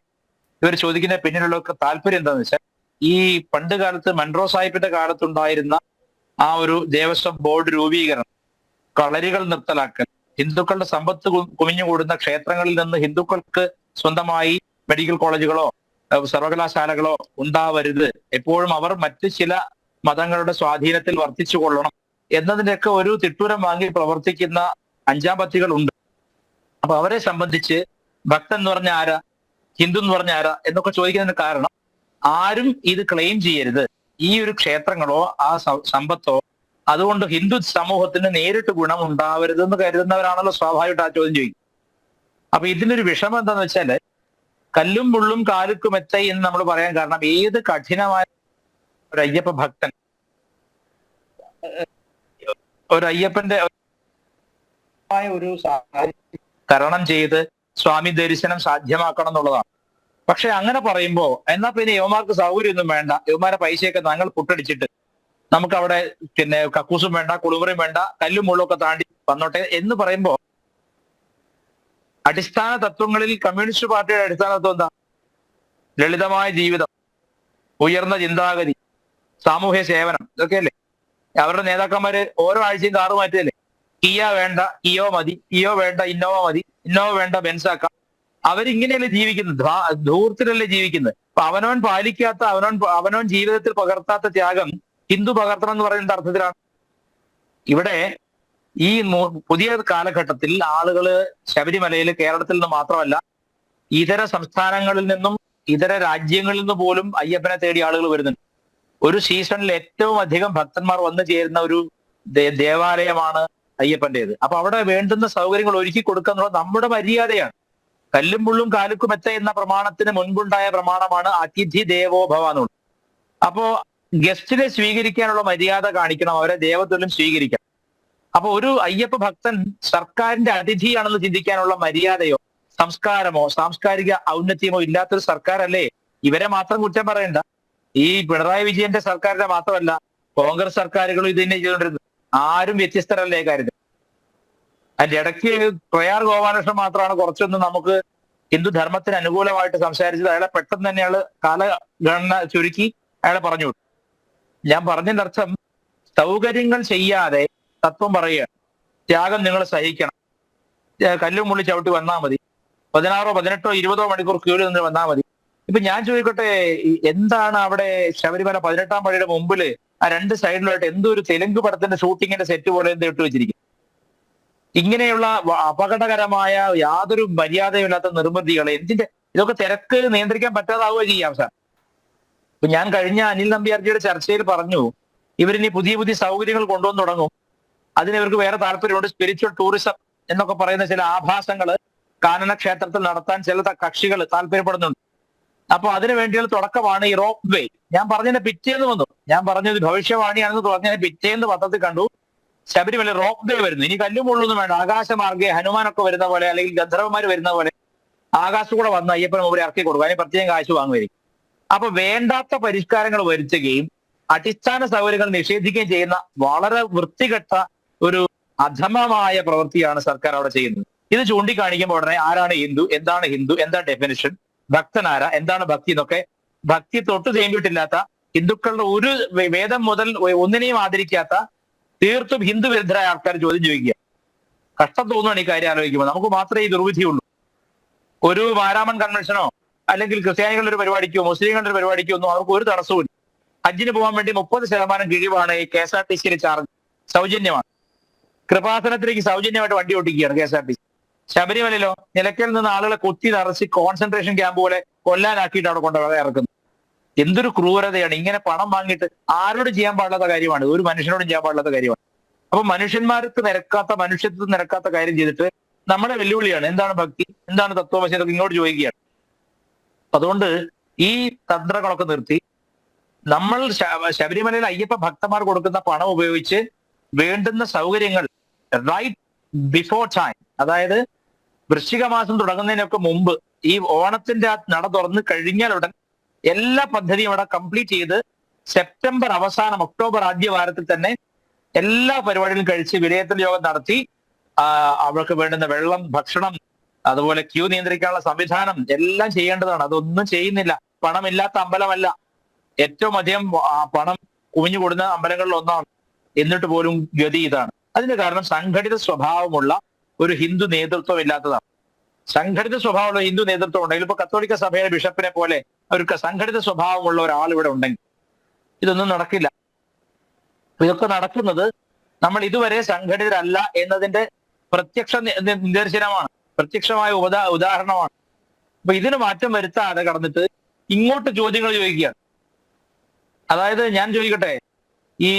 ഇവർ ചോദിക്കുന്ന പിന്നിലുള്ള താല്പര്യം എന്താണെന്ന് വെച്ചാൽ, ഈ പണ്ട് കാലത്ത് മൺറോ സാഹിബിന്റെ കാലത്തുണ്ടായിരുന്ന ആ ഒരു ദേവസ്വം ബോർഡ് രൂപീകരണം, കളരികൾ നിർത്തലാക്കൽ, ഹിന്ദുക്കളുടെ സമ്പത്ത് കുമിഞ്ഞുകൂടുന്ന ക്ഷേത്രങ്ങളിൽ നിന്ന് ഹിന്ദുക്കൾക്ക് സ്വന്തമായി മെഡിക്കൽ കോളേജുകളോ സർവകലാശാലകളോ ഉണ്ടാവരുത്, എപ്പോഴും അവർ മറ്റ് ചില മതങ്ങളുടെ സ്വാധീനത്തിൽ വർത്തിച്ചു കൊള്ളണം എന്നതിൻ്റെയൊക്കെ ഒരു തിട്ടൂരം വാങ്ങി പ്രവർത്തിക്കുന്ന അഞ്ചാം പത്തികളുണ്ട്. അപ്പൊ അവരെ സംബന്ധിച്ച് ഭക്തൻ എന്ന് പറഞ്ഞ ആരാ? ഹിന്ദു എന്ന് പറഞ്ഞ ആരാ എന്നൊക്കെ ചോദിക്കുന്നതിന് കാരണം ആരും ഇത് ക്ലെയിം ചെയ്യരുത്, ഈ ഒരു ക്ഷേത്രങ്ങളോ ആ സമ്പത്തോ അതുകൊണ്ട് ഹിന്ദു സമൂഹത്തിന് നേരിട്ട് ഗുണം ഉണ്ടാവരുതെന്ന് കരുതുന്നവരാണല്ലോ സ്വാഭാവികമായിട്ട് ആ ചോദ്യം ചോദിക്കും. അപ്പൊ ഇതിനൊരു വിഷമം എന്താന്ന് വെച്ചാല് കല്ലും മുള്ളും കാലുക്കുമെത്തൈ എന്ന് നമ്മൾ പറയാൻ കാരണം ഏത് കഠിനമായ ഒരു അയ്യപ്പ ഭക്തൻ ഒരു അയ്യപ്പന്റെ ഒരു സാഹചര്യം തരണം ചെയ്ത് സ്വാമി ദർശനം സാധ്യമാക്കണം എന്നുള്ളതാണ്. പക്ഷെ അങ്ങനെ പറയുമ്പോ എന്നാ പിന്നെ യുവമാർക്ക് സൗകര്യമൊന്നും വേണ്ട, യുവമാരെ പൈസയൊക്കെ ഞങ്ങൾ പുട്ടടിച്ചിട്ട് നമുക്ക് അവിടെ പിന്നെ കക്കൂസും വേണ്ട, കുളിമുറിയും വേണ്ട, കല്ലും മുള്ളും ഒക്കെ താണ്ടി വന്നോട്ടെ എന്ന് പറയുമ്പോ അടിസ്ഥാന തത്വങ്ങളിൽ കമ്മ്യൂണിസ്റ്റ് പാർട്ടിയുടെ അടിസ്ഥാന തത്വം എന്താ? ലളിതമായ ജീവിതം, ഉയർന്ന ചിന്താഗതി, സാമൂഹ്യ സേവനം, ഇതൊക്കെയല്ലേ അവരുടെ നേതാക്കന്മാര് ഓരോ ആഴ്ചയും കാറ് മാറ്റിയല്ലേ. കിയ വേണ്ട കിയോ മതി, കിയോ വേണ്ട ഇന്നോവ മതി, ഇന്നോവ വേണ്ട ബെൻസാക്കാം. അവരിങ്ങനെയല്ലേ ജീവിക്കുന്നത്, ധൂർത്തിലല്ലേ ജീവിക്കുന്നത്. അപ്പൊ അവനവൻ പാലിക്കാത്ത അവനവൻ ജീവിതത്തിൽ പകർത്താത്ത ത്യാഗം ഹിന്ദു പകർത്തണം എന്ന് പറയുന്ന അർത്ഥത്തിലാണ്. ഇവിടെ ഈ പുതിയ കാലഘട്ടത്തിൽ ആളുകള് ശബരിമലയിൽ കേരളത്തിൽ നിന്ന് മാത്രമല്ല ഇതര സംസ്ഥാനങ്ങളിൽ നിന്നും ഇതര രാജ്യങ്ങളിൽ നിന്ന് പോലും അയ്യപ്പനെ തേടി ആളുകൾ വരുന്നുണ്ട്. ഒരു സീസണിൽ ഏറ്റവും അധികം ഭക്തന്മാർ വന്നു ചേരുന്ന ഒരു ദേവാലയമാണ് അയ്യപ്പന്റേത്. അപ്പൊ അവിടെ വേണ്ടുന്ന സൗകര്യങ്ങൾ ഒരുക്കി കൊടുക്കുക എന്നുള്ളത് നമ്മുടെ മര്യാദയാണ്. കല്ലും മുള്ളും കാലുക്കുമെത്ത എന്ന പ്രമാണത്തിന് മുൻപുണ്ടായ പ്രമാണമാണ് അതിഥി ദേവോ ഭവ എന്നുള്ളത്. അപ്പോ ഗസ്റ്റിനെ സ്വീകരിക്കാനുള്ള മര്യാദ കാണിക്കണം, അവരെ ദേവത്വം സ്വീകരിക്കണം. അപ്പൊ ഒരു അയ്യപ്പ ഭക്തൻ സർക്കാരിന്റെ അതിഥിയാണെന്ന് ചിന്തിക്കാനുള്ള മര്യാദയോ സംസ്കാരമോ സാംസ്കാരിക ഔന്നത്യമോ ഇല്ലാത്തൊരു സർക്കാരല്ലേ. ഇവരെ മാത്രം കുറ്റം പറയണ്ട, ഈ പിണറായി വിജയന്റെ സർക്കാരിന്റെ മാത്രമല്ല കോൺഗ്രസ് സർക്കാരുകളും ഇത് തന്നെ ചെയ്തുകൊണ്ടിരുന്നത്. ആരും വ്യത്യസ്തരല്ലേ കാര്യത്തിൽ. അതിന്റെ ഇടയ്ക്ക് പ്രയാർ ഗോപാലകൃഷ്ണൻ മാത്രമാണ് കുറച്ചൊന്നും നമുക്ക് ഹിന്ദു ധർമ്മത്തിന് അനുകൂലമായിട്ട് സംസാരിച്ചത്. അയാളെ പെട്ടെന്ന് തന്നെ അയാള് കാലഗണന ചുരുക്കി അയാളെ പറഞ്ഞു വിട്ടു. ഞാൻ പറഞ്ഞതിന്റെ അർത്ഥം സൗകര്യങ്ങൾ ചെയ്യാതെ തത്വം പറയുക, ത്യാഗം നിങ്ങൾ സഹിക്കണം, കല്ലും മുള്ളി ചവിട്ടി വന്നാൽ മതി, 16 18 20 മണിക്കൂർ ക്യൂവിൽ നിന്ന് വന്നാൽ മതി. ഇപ്പൊ ഞാൻ ചോദിക്കട്ടെ, എന്താണ് അവിടെ ശബരിമല 18-ാം പടിയുടെ മുമ്പില് ആ രണ്ട് സൈഡിലായിട്ട് എന്തോ ഒരു തെലുങ്ക് പടത്തിന്റെ ഷൂട്ടിങ്ങിന്റെ സെറ്റ് പോലെ എന്ത് ഇട്ട് വെച്ചിരിക്കും? ഇങ്ങനെയുള്ള അപകടകരമായ യാതൊരു മര്യാദയുമില്ലാത്ത നിർബന്ധികളെ എന്തിന്റെ ഇതൊക്കെ തിരക്ക് നിയന്ത്രിക്കാൻ പറ്റാതാവുകയോ ചെയ്യാം സാർ. ഇപ്പൊ ഞാൻ കഴിഞ്ഞ അനിൽ നമ്പ്യാർജിയുടെ ചർച്ചയിൽ പറഞ്ഞു, ഇവരിനി പുതിയ പുതിയ സൗകര്യങ്ങൾ കൊണ്ടുവന്ന് തുടങ്ങും, അതിന് ഇവർക്ക് വേറെ താല്പര്യമുണ്ട്. സ്പിരിച്വൽ ടൂറിസം എന്നൊക്കെ പറയുന്ന ചില ആഭാസങ്ങൾ കാനന ക്ഷേത്രത്തിൽ നടത്താൻ ചില കക്ഷികൾ താല്പര്യപ്പെടുന്നുണ്ട്. അപ്പൊ അതിനു വേണ്ടിയുള്ള തുടക്കമാണ് ഈ റോപ്പ് വേ. ഞാൻ പറഞ്ഞതിന്റെ പിറ്റേന്ന് വന്നു, ഞാൻ പറഞ്ഞത് ഭവിഷ്യവാണിയാണെന്ന് പറഞ്ഞതിന് പിറ്റേന്ന് പത്രത്തിൽ കണ്ടു ശബരിമല റോപ്പ് വേ വരുന്നു. ഇനി കല്ലും മുള്ളൊന്നും വേണ്ട, ആകാശമാർഗ്ഗെ ഹനുമാനൊക്കെ വരുന്ന പോലെ അല്ലെങ്കിൽ ഗന്ധർവന്മാർ വരുന്ന പോലെ ആകാശം കൂടെ വന്ന് അയ്യപ്പന് മുമ്പിൽ ഇറക്കി കൊടുക്കും, അതിന് പ്രത്യേകം കാശ് വാങ്ങുമായിരിക്കും. അപ്പൊ വേണ്ടാത്ത പരിഷ്കാരങ്ങൾ വരുത്തുകയും അടിസ്ഥാന സൗകര്യങ്ങൾ നിഷേധിക്കുകയും ചെയ്യുന്ന വളരെ വൃത്തികെട്ട ഒരു അധമമായ പ്രവൃത്തിയാണ് സർക്കാർ അവിടെ ചെയ്യുന്നത്. ഇത് ചൂണ്ടിക്കാണിക്കുമ്പോൾ ഉടനെ ആരാണ് ഹിന്ദു, എന്താണ് ഡെഫിനിഷൻ, ഭക്തനാര, എന്താണ് ഭക്തി എന്നൊക്കെ ഭക്തി തൊട്ട് തേമ്പിട്ടില്ലാത്ത ഹിന്ദുക്കളുടെ ഒരു വേദം മുതൽ ഒന്നിനെയും ആദരിക്കാത്ത തീർത്തും ഹിന്ദു വിരുദ്ധരായ ആൾക്കാർ ചോദ്യം ചോദിക്കുക. കഷ്ടം തോന്നുകയാണ് ഈ കാര്യം ആലോചിക്കുമ്പോൾ. നമുക്ക് മാത്രമേ ഈ ദുർവിധിയുള്ളൂ. ഒരു മാരാമൺ കൺവെൻഷനോ അല്ലെങ്കിൽ ക്രിസ്ത്യാനികളുടെ ഒരു പരിപാടിക്കോ മുസ്ലിങ്ങളുടെ ഒരു പരിപാടിക്കോ ഒന്നും അവർക്ക് ഒരു തടസ്സവും. ഹജ്ജിന് പോകാൻ വേണ്ടി 30% കിഴിവാണ് ഈ KSRTC ചാർജ്, സൗജന്യമാണ്. കൃപാസനത്തിലേക്ക് സൗജന്യമായിട്ട് വണ്ടി ഓടിക്കുകയാണ് KSRTC. ശബരിമലയിലോ നിലയ്ക്കൽ നിന്ന് ആളുകളെ കുത്തി നിറച്ച് കോൺസെൻട്രേഷൻ ക്യാമ്പ് പോലെ കൊല്ലാനാക്കിയിട്ട് അവിടെ കൊണ്ട് ഇറക്കുന്നു. എന്തൊരു ക്രൂരതയാണ്! ഇങ്ങനെ പണം വാങ്ങിയിട്ട് ആരോട് ചെയ്യാൻ പാടില്ലാത്ത കാര്യമാണ്, ഒരു മനുഷ്യനോടും ചെയ്യാൻ പാടില്ലാത്ത കാര്യമാണ്. അപ്പൊ മനുഷ്യന്മാർക്ക് മനുഷ്യത്വം നിരക്കാത്ത കാര്യം ചെയ്തിട്ട് നമ്മുടെ വെല്ലുവിളിയാണ് എന്താണ് ഭക്തി, എന്താണ് തത്വമസി, ഇതൊക്കെ ഇങ്ങോട്ട് ചോദിക്കുകയാണ്. അതുകൊണ്ട് ഈ തന്ത്രങ്ങളൊക്കെ നിർത്തി നമ്മൾ ശബരിമലയിൽ അയ്യപ്പ ഭക്തന്മാർ കൊടുക്കുന്ന പണം ഉപയോഗിച്ച് വേണ്ടുന്ന സൗകര്യങ്ങൾ റൈറ്റ് ബിഫോർ ടൈം, അതായത് വൃശ്ചിക മാസം തുടങ്ങുന്നതിനൊക്കെ മുമ്പ് ഈ ഓണത്തിന്റെ ആ നട തുറന്ന് കഴിഞ്ഞാൽ ഉടൻ എല്ലാ പദ്ധതിയും അവിടെ കംപ്ലീറ്റ് ചെയ്ത് സെപ്റ്റംബർ അവസാനം ഒക്ടോബർ ആദ്യ വാരത്തിൽ തന്നെ എല്ലാ പരിപാടികളും കഴിച്ച് വിലയിരുത്തൽ യോഗം നടത്തി അവർക്ക് വേണ്ടുന്ന വെള്ളം, ഭക്ഷണം, അതുപോലെ ക്യൂ നിയന്ത്രിക്കാനുള്ള സംവിധാനം എല്ലാം ചെയ്യേണ്ടതാണ്. അതൊന്നും ചെയ്യുന്നില്ല. പണമില്ലാത്ത അമ്പലമല്ല, ഏറ്റവും അധികം പണം കുമിഞ്ഞു കൊടുക്കുന്ന അമ്പലങ്ങളിൽ ഒന്നാണ്. എന്നിട്ട് പോലും ഗതി ഇതാണ്. അതിന് കാരണം സംഘടിത സ്വഭാവമുള്ള ഒരു ഹിന്ദു നേതൃത്വം ഇല്ലാത്തതാണ്. സംഘടിത സ്വഭാവമുള്ള ഹിന്ദു നേതൃത്വം ഉണ്ടെങ്കിൽ ഇപ്പൊ കത്തോലിക്ക സഭയുടെ ബിഷപ്പിനെ പോലെ അവർക്ക് സംഘടിത സ്വഭാവമുള്ള ഒരാൾ ഇവിടെ ഉണ്ടെങ്കിൽ ഇതൊന്നും നടക്കില്ല. ഇതൊക്കെ നടക്കുന്നത് നമ്മൾ ഇതുവരെ സംഘടിതരല്ല എന്നതിന്റെ പ്രത്യക്ഷ നിദർശനമാണ്, പ്രത്യക്ഷമായ ഉദാഹരണമാണ്. അപ്പൊ ഇതിന് മാറ്റം വരുത്താതെ കടന്നിട്ട് ഇങ്ങോട്ട് ചോദ്യങ്ങൾ ചോദിക്കുകയാണ്. അതായത് ഞാൻ ചോദിക്കട്ടെ, ഈ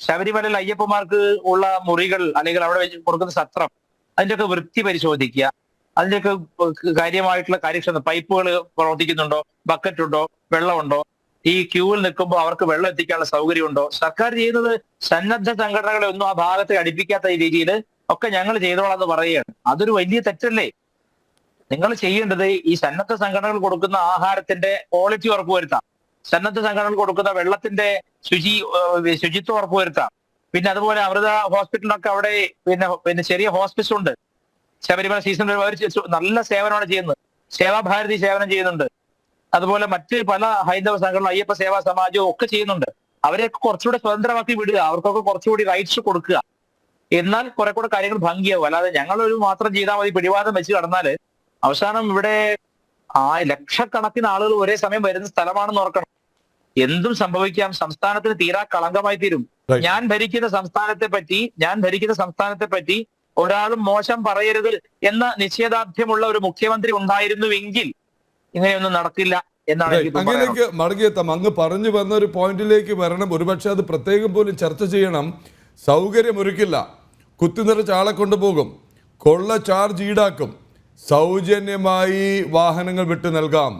ശബരിമലയിൽ അയ്യപ്പന്മാർക്ക് ഉള്ള മുറികൾ അല്ലെങ്കിൽ അവിടെ കൊടുക്കുന്ന സത്രം, അതിന്റെയൊക്കെ വൃത്തി പരിശോധിക്കുക, അതിന്റെയൊക്കെ കാര്യമായിട്ടുള്ള കാര്യക്ഷമത, പൈപ്പുകൾ പ്രവർത്തിക്കുന്നുണ്ടോ, ബക്കറ്റ് ഉണ്ടോ, വെള്ളമുണ്ടോ, ഈ ക്യൂവിൽ നിൽക്കുമ്പോൾ അവർക്ക് വെള്ളം എത്തിക്കാനുള്ള സൗകര്യമുണ്ടോ? സർക്കാർ ചെയ്യുന്നത് സന്നദ്ധ സംഘടനകളെ ഒന്നും ആ ഭാഗത്തെ അടുപ്പിക്കാത്ത രീതിയിൽ ഒക്കെ ഞങ്ങൾ ചെയ്തോളാം എന്ന് പറയുകയാണ്. അതൊരു വലിയ തെറ്റല്ലേ? നിങ്ങൾ ചെയ്യേണ്ടത് ഈ സന്നദ്ധ സംഘടനകൾ കൊടുക്കുന്ന ആഹാരത്തിന്റെ ക്വാളിറ്റി ഉറപ്പുവരുത്താം, സന്നദ്ധ സംഘടനകൾ കൊടുക്കുന്ന വെള്ളത്തിന്റെ ശുചിത്വം ഉറപ്പുവരുത്താം. പിന്നെ അതുപോലെ അമൃത ഹോസ്പിറ്റലിനൊക്കെ അവിടെ പിന്നെ ചെറിയ ഹോസ്പിറ്റൽ ഉണ്ട്. ശബരിമല സീസണിൽ അവർ നല്ല സേവനമാണ് ചെയ്യുന്നത്. സേവാഭാരതി സേവനം ചെയ്യുന്നുണ്ട്. അതുപോലെ മറ്റ് പല ഹൈന്ദവ സംഘടന, അയ്യപ്പ സേവാ സമാജവും ഒക്കെ ചെയ്യുന്നുണ്ട്. അവരെയൊക്കെ കുറച്ചുകൂടെ സ്വതന്ത്രമാക്കി വിടുക, അവർക്കൊക്കെ കുറച്ചുകൂടി റൈറ്റ്സ് കൊടുക്കുക. എന്നാൽ കുറെ കൂടെ കാര്യങ്ങൾ ഭംഗിയാവും. അല്ലാതെ ഞങ്ങളൊരു മാത്രം ചെയ്താൽ മതി, പിടിവാദം വെച്ച് കടന്നാല് അവസാനം ഇവിടെ ലക്ഷക്കണക്കിന് ആളുകൾ ഒരേ സമയം വരുന്ന സ്ഥലമാണെന്ന് ഓർക്കണം. എന്തും സംഭവിക്കാം. സംസ്ഥാനത്തിന് തീരാ കളങ്കമായി തീരും. ഞാൻ ഭരിക്കുന്ന സംസ്ഥാനത്തെ പറ്റി ഒരാളും മോശം പറയരുത് എന്ന നിശ്ചയദാർഢ്യമുള്ള ഒരു മുഖ്യമന്ത്രി ഉണ്ടായിരുന്നുവെങ്കിൽ ഇങ്ങനെയൊന്നും നടക്കില്ല എന്നാണ് എനിക്ക് അങ്ങനെയൊക്കെ മടങ്ങിയെത്താം. അങ്ങ് പറഞ്ഞു വന്ന ഒരു പോയിന്റിലേക്ക് വരണം. ഒരുപക്ഷെ അത് പ്രത്യേകം പോലും ചർച്ച ചെയ്യണം. സൗകര്യമൊരുക്കില്ല, കുത്തിനിറച്ച് ആളെ കൊണ്ടുപോകും, കൊള്ള ചാർജ് ഈടാക്കും, സൗജന്യമായി വാഹനങ്ങൾ വിട്ടു നൽകാം,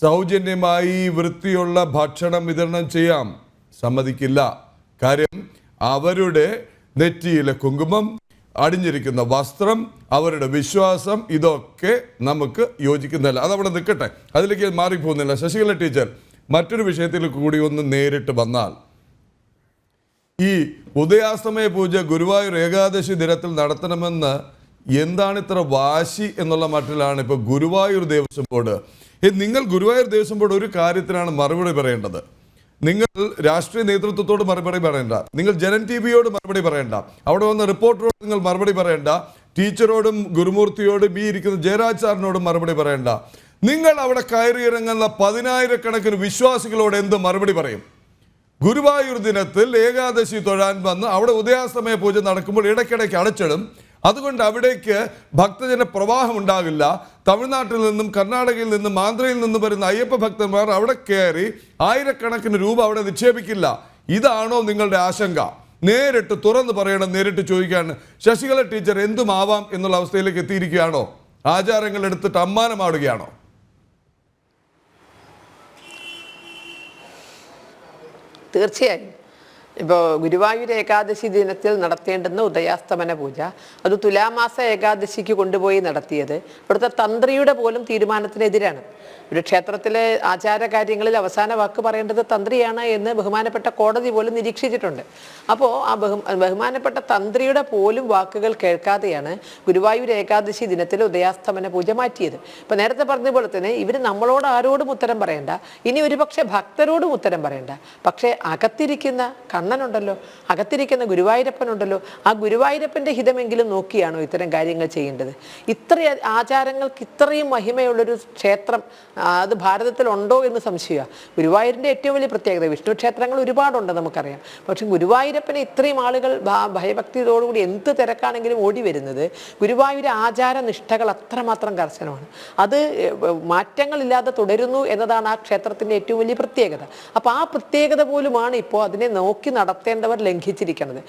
സൗജന്യമായി വൃത്തിയുള്ള ഭക്ഷണം വിതരണം ചെയ്യാം. സമ്മതിക്കില്ല. കാര്യം അവരുടെ നെറ്റിയിലെ കുങ്കുമം, അടിഞ്ഞിരിക്കുന്ന വസ്ത്രം, അവരുടെ വിശ്വാസം, ഇതൊക്കെ നമുക്ക് യോജിക്കുന്നില്ല. അതവിടെ നിൽക്കട്ടെ, അതിലേക്ക് മാറിപ്പോകുന്നില്ല. ശശികല ടീച്ചർ, മറ്റൊരു വിഷയത്തിൽ കൂടി ഒന്ന് നേരിട്ട് വന്നാൽ, ഈ ഉദയാസ്തമയ പൂജ ഗുരുവായൂർ ഏകാദശി ദിനത്തിൽ നടത്തണമെന്ന് എന്താണ് ഇത്ര വാശി എന്നുള്ള മട്ടിലാണ് ഇപ്പോൾ ഗുരുവായൂർ ദേവസ്വം ബോർഡ്. നിങ്ങൾ ഗുരുവായൂർ ദേവസ്വം ബോർഡ് ഒരു കാര്യത്തിനാണ് മറുപടി പറയേണ്ടത്. നിങ്ങൾ രാഷ്ട്രീയ നേതൃത്വത്തോട് മറുപടി പറയണ്ട, നിങ്ങൾ ജനൻ ടിവിയോട് മറുപടി പറയണ്ട, അവിടെ വന്ന റിപ്പോർട്ടറോട് നിങ്ങൾ മറുപടി പറയണ്ട, ടീച്ചറോടും ഗുരുമൂർത്തിയോടും ഈ ഇരിക്കുന്ന ജയരാജ് സാറിനോടും മറുപടി പറയണ്ട. നിങ്ങൾ അവിടെ കയറിയിറങ്ങുന്ന 10,000-കണക്കിന് വിശ്വാസികളോട് എന്ത് മറുപടി പറയും? ഗുരുവായൂർ ദിനത്തിൽ ഏകാദശി തൊഴാൻ വന്ന് അവിടെ ഉദയാസ്തമയ പൂജ നടക്കുമ്പോൾ ഇടയ്ക്കിടയ്ക്ക് അടച്ചിടും. അതുകൊണ്ട് അവിടേക്ക് ഭക്തജന പ്രവാഹം ഉണ്ടാകില്ല. തമിഴ്നാട്ടിൽ നിന്നും കർണാടകയിൽ നിന്നും ആന്ധ്രയിൽ നിന്നും വരുന്ന അയ്യപ്പ ഭക്തന്മാർ അവിടെ കയറി ആയിരക്കണക്കിന് രൂപ അവിടെ നിക്ഷേപിക്കില്ല. ഇതാണോ നിങ്ങളുടെ ആശങ്ക? നേരിട്ട് തുറന്ന് പറയണം, നേരിട്ട് ചോദിക്കാണ്. ശശികല ടീച്ചർ എന്തുമാവാം എന്നുള്ള അവസ്ഥയിലേക്ക് എത്തിയിരിക്കുകയാണോ? ആചാരങ്ങൾ എടുത്തിട്ട് അമ്മാനമാടുകയാണോ? തീർച്ചയായും ഇപ്പോൾ ഗുരുവായൂർ ഏകാദശി ദിനത്തിൽ നടത്തേണ്ടുന്ന ഉദയാസ്തമന പൂജ അത് തുലാമാസ ഏകാദശിക്ക് കൊണ്ടുപോയി നടത്തിയത് ഇവിടുത്തെ തന്ത്രിയുടെ പോലും തീരുമാനത്തിനെതിരാണ്. ഒരു ക്ഷേത്രത്തിലെ ആചാരകാര്യങ്ങളിൽ അവസാന വാക്ക് പറയേണ്ടത് തന്ത്രിയാണ് എന്ന് ബഹുമാനപ്പെട്ട കോടതി പോലും നിരീക്ഷിച്ചിട്ടുണ്ട്. അപ്പോൾ ആ ബഹുമാനപ്പെട്ട തന്ത്രിയുടെ പോലും വാക്കുകൾ കേൾക്കാതെയാണ് ഗുരുവായൂർ ഏകാദശി ദിനത്തിൽ ഉദയാസ്തമന പൂജ മാറ്റിയത്. ഇപ്പം നേരത്തെ പറഞ്ഞതുപോലെ തന്നെ ഇവർ നമ്മളോട് ആരോടും ഉത്തരം പറയണ്ട, ഇനി ഒരുപക്ഷെ ഭക്തരോടും ഉത്തരം പറയണ്ട. പക്ഷേ അകത്തിരിക്കുന്ന കണ്ണനുണ്ടല്ലോ, അകത്തിരിക്കുന്ന ഗുരുവായൂരപ്പനുണ്ടല്ലോ, ആ ഗുരുവായൂരപ്പൻ്റെ ഹിതമെങ്കിലും നോക്കിയാണോ ഇത്തരം കാര്യങ്ങൾ ചെയ്യേണ്ടത്? ഇത്ര ആചാരങ്ങൾക്ക് ഇത്രയും മഹിമയുള്ളൊരു ക്ഷേത്രം അത് ഭാരതത്തിലുണ്ടോ എന്ന് സംശയമാണ്. ഗുരുവായൂരിൻ്റെ ഏറ്റവും വലിയ പ്രത്യേകത, വിഷ്ണു ക്ഷേത്രങ്ങൾ ഒരുപാടുണ്ട് നമുക്കറിയാം, പക്ഷെ ഗുരുവായൂരപ്പനെ ഇത്രയും ആളുകൾ ഭയഭക്തിയോടുകൂടി എന്ത് തിരക്കാണെങ്കിലും ഓടി വരുന്നത് ഗുരുവായൂർ ആചാര നിഷ്ഠകൾ അത്രമാത്രം കർശനമാണ്. അത് മാറ്റങ്ങളില്ലാതെ തുടരുന്നു എന്നതാണ് ആ ക്ഷേത്രത്തിൻ്റെ ഏറ്റവും വലിയ പ്രത്യേകത. അപ്പോൾ ആ പ്രത്യേകത പോലുമാണ് ഇപ്പോൾ അതിനെ നോക്കി നടത്തേണ്ടവർ ലംഘിച്ചിരിക്കുന്നത്.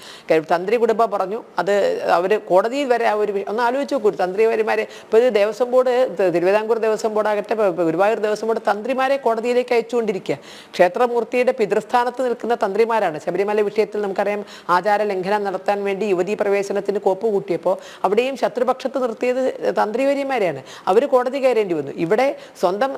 തന്ത്രി കുടുംബം പറഞ്ഞു, അത് അവർ കോടതിയിൽ വരെ ആ ഒരു ഒന്ന് ആലോചിച്ച് നോക്കൂ. തന്ത്രിമാരെ ഇപ്പോൾ ഇത് ദേവസ്വം ബോർഡ്, തിരുവിതാംകൂർ ദേവസ്വം ബോർഡ് ആകട്ടെ, ഗുരുവായൂർ ദേവസ്വം ബോർഡ് തന്ത്രിമാരെ കോടതിയിലേക്ക് അയച്ചുകൊണ്ടിരിക്കുക. ക്ഷേത്രമൂർത്തിയുടെ പിതൃസ്ഥാനത്ത് നിൽക്കുന്ന തന്ത്രിമാരാണ്. ശബരിമല വിഷയത്തിൽ നമുക്കറിയാം, ആചാര ലംഘനം നടത്താൻ വേണ്ടി യുവതീ പ്രവേശനത്തിന് കോപ്പ് കൂട്ടിയപ്പോൾ അവിടെയും ശത്രുപക്ഷത്ത് നിർത്തിയത് തന്ത്രിവര്യന്മാരെയാണ്. അവർ കോടതി കയറേണ്ടി വന്നു. ഇവിടെ സ്വന്തം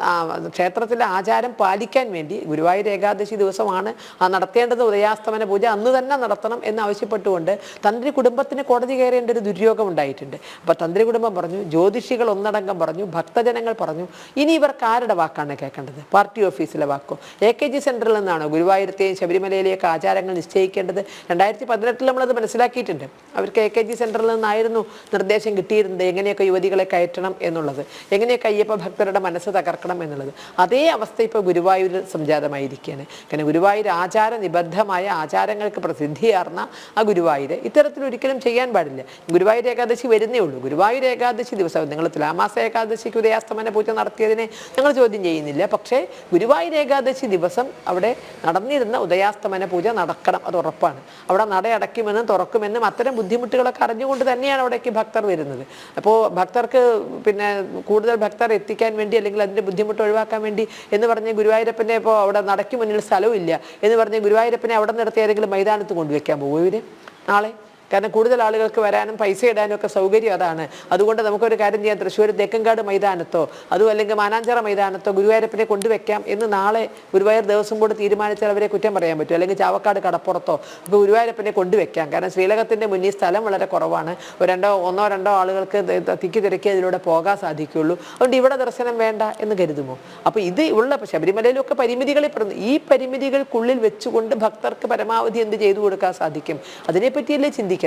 ക്ഷേത്രത്തിലെ ആചാരം പാലിക്കാൻ വേണ്ടി ഗുരുവായൂർ ഏകാദശി ദിവസമാണ് ആ നടത്തേണ്ടത് ഉദയാസ്തമന പൂജ, അന്ന് തന്നെ നടത്തണം എന്നാവശ്യപ്പെട്ടുകൊണ്ട് തന്ത്രി കുടുംബത്തിന് കോടതി കയറേണ്ട ഒരു ദുര്യോഗം ഉണ്ടായിട്ടുണ്ട്. അപ്പോൾ തന്ത്രി കുടുംബം പറഞ്ഞു, ജ്യോതിഷികൾ ഒന്നടങ്കം പറഞ്ഞു, ഭക്തജനങ്ങൾ പറഞ്ഞു, ഇനി ഇവർക്ക് ആരുടെ വാക്കാണ് കേൾക്കേണ്ടത്? പാർട്ടി ഓഫീസിലെ വാക്കോ? AKG സെൻറ്ററിൽ നിന്നാണോ ഗുരുവായൂരത്തെയും ശബരിമലയിലെയൊക്കെ ആചാരങ്ങൾ നിശ്ചയിക്കേണ്ടത്? 2018 നമ്മളത് മനസ്സിലാക്കിയിട്ടുണ്ട്. അവർക്ക് AKG സെൻറ്ററിൽ നിന്നായിരുന്നു നിർദ്ദേശം കിട്ടിയിരുന്നത്, എങ്ങനെയൊക്കെ യുവതികളെ കയറ്റണം എന്നുള്ളത്, എങ്ങനെയൊക്കെ അയ്യപ്പ ഭക്തരുടെ മനസ്സ് തകർക്കണം എന്നുള്ളത്. അതേ അവസ്ഥ ഇപ്പോൾ ഗുരുവായൂരിൽ സംജാതമായിരിക്കുകയാണ്. കാരണം ഗുരുവായൂർ ആചാര നിബദ്ധമായ ആചാരങ്ങൾക്ക് പ്രസിദ്ധിയാർന്ന ആ ഗുരുവായൂർ ഇത്തരത്തിലൊരിക്കലും ചെയ്യാൻ പാടില്ല. ഗുരുവായൂർ ഏകാദശി വരുന്നേ ഉള്ളൂ. ഗുരുവായൂർ ഏകാദശി ദിവസം നിങ്ങൾ തുലാമാസ ഏകാദശിക്ക് ഉദയാസ്തമന പൂജ നടത്തിയതിനെ ഞങ്ങൾ ചോദ്യം ചെയ്യുന്നില്ല. പക്ഷേ ഗുരുവായൂർ ഏകാദശി ദിവസം അവിടെ നടന്നിരുന്ന ഉദയാസ്തമന പൂജ നടക്കണം, അത് ഉറപ്പാണ്. അവിടെ നട അടയ്ക്കുമെന്നും തുറക്കുമെന്നും അത്തരം ബുദ്ധിമുട്ടുകളൊക്കെ അറിഞ്ഞുകൊണ്ട് തന്നെയാണ് അവിടേക്ക് ഭക്തർ വരുന്നത്. അപ്പോൾ ഭക്തർക്ക് കൂടുതൽ ഭക്തർ എത്തിക്കാൻ വേണ്ടി അല്ലെങ്കിൽ അതിൻ്റെ ബുദ്ധിമുട്ട് ഒഴിവാക്കാൻ വേണ്ടി എന്ന് പറഞ്ഞ് ഗുരുവായൂരപ്പനെ ഇപ്പോൾ അവിടെ നടയ്ക്ക് മുന്നിൽ സ്ഥലമില്ല എന്ന് പറഞ്ഞ് ഗുരുവായൂരപ്പനെ അവിടെ നിർത്തി ഏതെങ്കിലും മൈതാനത്ത് കൊണ്ടുവയ്ക്കാൻ പോകും ഇവർ നാളെ? കാരണം കൂടുതൽ ആളുകൾക്ക് വരാനും പൈസ ഇടാനും ഒക്കെ സൗകര്യം അതാണ്. അതുകൊണ്ട് നമുക്കൊരു കാര്യം ചെയ്യാം, തൃശ്ശൂർ തെക്കങ്കാട് മൈതാനത്തോ അതോ അല്ലെങ്കിൽ മാനാഞ്ചിറ മൈതാനത്തോ ഗുരുവായൂരപ്പനെ കൊണ്ടുവയ്ക്കാം എന്ന് നാളെ ഗുരുവായൂർ ദേവസ്വം ബോർഡ് തീരുമാനിച്ചാൽ അവരെ കുറ്റം പറയാൻ പറ്റും. അല്ലെങ്കിൽ ചാവക്കാട് കടപ്പുറത്തോ അപ്പോൾ ഗുരുവായൂരപ്പനെ കൊണ്ടുവയ്ക്കാം. കാരണം ശ്രീലകത്തിൻ്റെ മുന്നിൽ സ്ഥലം വളരെ കുറവാണ്. ഒന്നോ രണ്ടോ ആളുകൾക്ക് തിക്കി തിരക്കി അതിലൂടെ പോകാൻ സാധിക്കുകയുള്ളൂ. അതുകൊണ്ട് ഇവിടെ ദർശനം വേണ്ട എന്ന് കരുതുമോ? അപ്പോൾ ഇത് ഉള്ള ശബരിമലയിലൊക്കെ പരിമിതികളിൽ പെടുന്നു. ഈ പരിമിതികൾക്കുള്ളിൽ വെച്ചുകൊണ്ട് ഭക്തർക്ക് പരമാവധി എന്ത് ചെയ്തു കൊടുക്കാൻ സാധിക്കും അതിനെപ്പറ്റിയല്ലേ ചിന്തിക്കേണ്ടത്.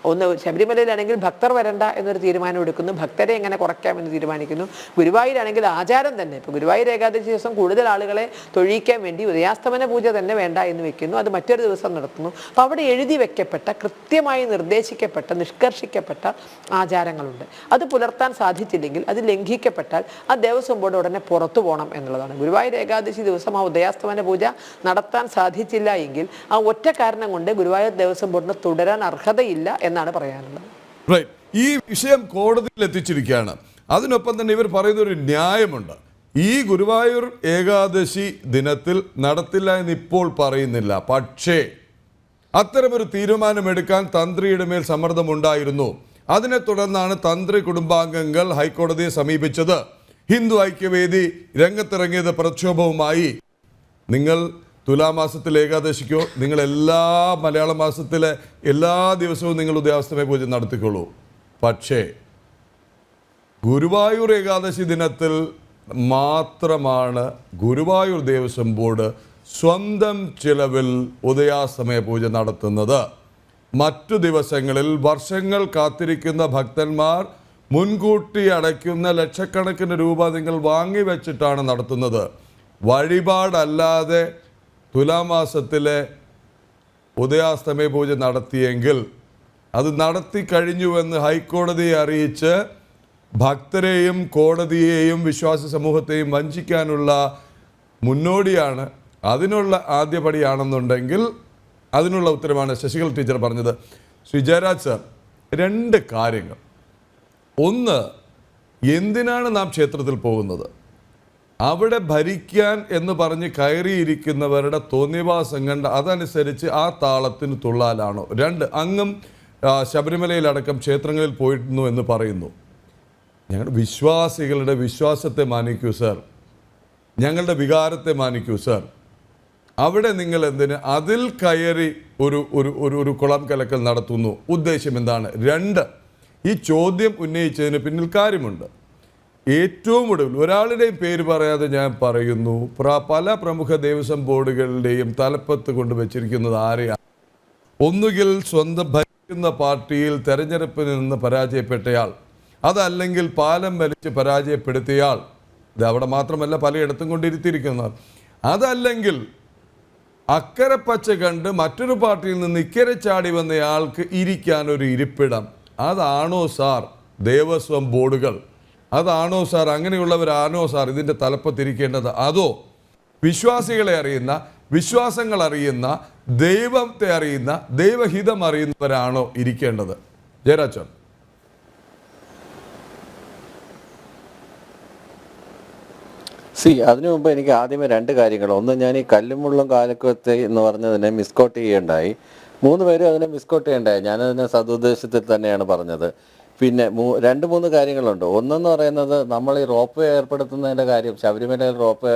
ഒന്ന് ശബരിമലയിലാണെങ്കിൽ ഭക്തർ വരണ്ട എന്നൊരു തീരുമാനം എടുക്കുന്നു, ഭക്തരെ എങ്ങനെ കുറയ്ക്കാമെന്ന് തീരുമാനിക്കുന്നു. ഗുരുവായൂരാണെങ്കിൽ ആചാരം തന്നെ, ഇപ്പോൾ ഗുരുവായൂർ ഏകാദശി ദിവസം കൂടുതൽ ആളുകളെ തൊഴിയിക്കാൻ വേണ്ടി ഉദയാസ്തമന പൂജ തന്നെ വേണ്ട എന്ന് വെക്കുന്നു, അത് മറ്റൊരു ദിവസം നടത്തുന്നു. അപ്പോൾ അവിടെ എഴുതി വെക്കപ്പെട്ട കൃത്യമായി നിർദ്ദേശിക്കപ്പെട്ട നിഷ്കർഷിക്കപ്പെട്ട ആചാരങ്ങളുണ്ട്. അത് പുലർത്താൻ സാധിച്ചില്ലെങ്കിൽ, അത് ലംഘിക്കപ്പെട്ടാൽ ആ ദേവസ്വം ബോർഡ് ഉടനെ പുറത്തു പോകണം എന്നുള്ളതാണ്. ഗുരുവായൂർ ഏകാദശി ദിവസം ആ ഉദയാസ്തമന പൂജ നടത്താൻ സാധിച്ചില്ല എങ്കിൽ ആ ഒറ്റ കാരണം കൊണ്ട് ഗുരുവായൂർ ദേവസ്വം ബോർഡിന് തുടരാൻ അർഹതയില്ല എന്നാണ് പറയാനുള്ളത്. റൈറ്റ്. ഈ വിഷയം കോടതിയിൽ എത്തിച്ചിരിക്കുകയാണ്. അതിനൊപ്പം തന്നെ ഇവർ പറയുന്ന ഒരു ന്യായമുണ്ട്. ഈ ഗുരുവായൂർ ഏകാദശി ദിനത്തിൽ നടത്തില്ല എന്ന് ഇപ്പോൾ പറയുന്നില്ല, പക്ഷേ അത്തരമൊരു തീരുമാനമെടുക്കാൻ തന്ത്രിയുടെ മേൽ സമ്മർദ്ദമുണ്ടായിരുന്നു. അതിനെ തുടർന്നാണ് തന്ത്രി കുടുംബാംഗങ്ങൾ ഹൈക്കോടതിയെ സമീപിച്ചത്. ഹിന്ദു ഐക്യവേദി രംഗത്തിറങ്ങിയത് പ്രക്ഷോഭവുമായി. നിങ്ങൾ തുലാമാസത്തിൽ ഏകാദശിക്കോ നിങ്ങൾ എല്ലാ മലയാള മാസത്തിലെ എല്ലാ ദിവസവും നിങ്ങൾ ഉദയാസ്തമയ പൂജ നടത്തിക്കൊള്ളൂ, പക്ഷേ ഗുരുവായൂർ ഏകാദശി ദിനത്തിൽ മാത്രമാണ് ഗുരുവായൂർ ദേവസ്വം ബോർഡ് സ്വന്തം ചിലവിൽ ഉദയാസ്തമയ പൂജ നടത്തുന്നത്. മറ്റു ദിവസങ്ങളിൽ വർഷങ്ങൾ കാത്തിരിക്കുന്ന ഭക്തന്മാർ മുൻകൂട്ടി അടയ്ക്കുന്ന ലക്ഷക്കണക്കിന് രൂപ നിങ്ങൾ വാങ്ങിവെച്ചിട്ടാണ് നടത്തുന്നത്. വഴിപാടല്ലാതെ തുലാമാസത്തിലെ ഉദയാസ്തമയ പൂജ നടത്തിയെങ്കിൽ അത് നടത്തി കഴിഞ്ഞുവെന്ന് ഹൈക്കോടതിയെ അറിയിച്ച് ഭക്തരെയും കോടതിയെയും വിശ്വാസ സമൂഹത്തെയും വഞ്ചിക്കാനുള്ള മുന്നോടിയാണ്. അതിനുള്ള ആദ്യപടിയാണെന്നുണ്ടെങ്കിൽ അതിനുള്ള ഉത്തരമാണ് ശശികല ടീച്ചർ പറഞ്ഞത്. ശ്രീ ജയരാജ് സർ, രണ്ട് കാര്യങ്ങൾ. ഒന്ന്, എന്തിനാണ് നാം ക്ഷേത്രത്തിൽ പോകുന്നത്? അവിടെ ഭരിക്കാൻ എന്ന് പറഞ്ഞ് കയറിയിരിക്കുന്നവരുടെ തോന്നിവാസം കണ്ട് അതനുസരിച്ച് ആ താളത്തിന് തുള്ളാലാണോ? രണ്ട്, അങ്ങും ശബരിമലയിലടക്കം ക്ഷേത്രങ്ങളിൽ പോയിരുന്നു എന്ന് പറയുന്നു. ഞങ്ങളുടെ വിശ്വാസികളുടെ വിശ്വാസത്തെ മാനിക്കൂ സർ, ഞങ്ങളുടെ വികാരത്തെ മാനിക്കൂ സർ. അവിടെ നിങ്ങൾ എന്തിന് അതിൽ കയറി ഒരു കുളം കലക്കൽ നടത്തുന്നു? ഉദ്ദേശം എന്താണ്? രണ്ട്, ഈ ചോദ്യം ഉന്നയിച്ചതിന് പിന്നിൽ കാര്യമുണ്ട്. ഏറ്റവും ഒടുവിൽ ഒരാളുടെയും പേര് പറയാതെ ഞാൻ പറയുന്നു, പല പ്രമുഖ ദേവസ്വം ബോർഡുകളുടെയും തലപ്പത്ത് കൊണ്ടുവച്ചിരിക്കുന്നത് ആരെയാണ്? ഒന്നുകിൽ സ്വന്തം ഭരിക്കുന്ന പാർട്ടിയിൽ തെരഞ്ഞെടുപ്പിൽ നിന്ന് പരാജയപ്പെട്ടയാൾ, അതല്ലെങ്കിൽ പാലം വലിച്ച് പരാജയപ്പെടുത്തിയയാൾ, ഇത് അവിടെ മാത്രമല്ല പലയിടത്തും കൊണ്ടിരുത്തിയിരിക്കുന്നവർ, അതല്ലെങ്കിൽ അക്കരെ പച്ച കണ്ട് മറ്റൊരു പാർട്ടിയിൽ നിന്ന് ഇക്കരെ ചാടി വന്നയാൾക്ക് ഇരിക്കാൻ ഒരു ഇരിപ്പിടം. അതാണോ സാർ ദേവസ്വം ബോർഡുകൾ? അതാണോ സാർ, അങ്ങനെയുള്ളവരാണോ സാർ ഇതിൻ്റെ തലപ്പത്തിരിക്കേണ്ടത്? അതോ വിശ്വാസികളെ അറിയുന്ന, വിശ്വാസങ്ങൾ അറിയുന്ന, ദൈവത്തെ അറിയുന്ന, ദൈവഹിതം അറിയുന്നവരാണോ ഇരിക്കേണ്ടത്? ജയരാജൻ. അതിനു മുമ്പ് എനിക്ക് ആദ്യമേ രണ്ട് കാര്യങ്ങൾ. ഒന്ന്, ഞാൻ ഈ കല്ലുമുള്ളും കാലക്കത്തെ എന്ന് പറഞ്ഞതിനെ മിസ്കോട്ട് ചെയ്യുകയുണ്ടായി. 3 പേരും അതിനെ മിസ്കോട്ട് ചെയ്യണ്ടായി. ഞാനതിനെ സതുദ്ദേശത്തിൽ തന്നെയാണ് പറഞ്ഞത്. പിന്നെ 2-3 കാര്യങ്ങളുണ്ട്. ഒന്നെന്ന് പറയുന്നത്, നമ്മൾ ഈ റോപ്പ് വേ ഏർപ്പെടുത്തുന്നതിൻ്റെ കാര്യം, ശബരിമലയിൽ റോപ്പ് വേ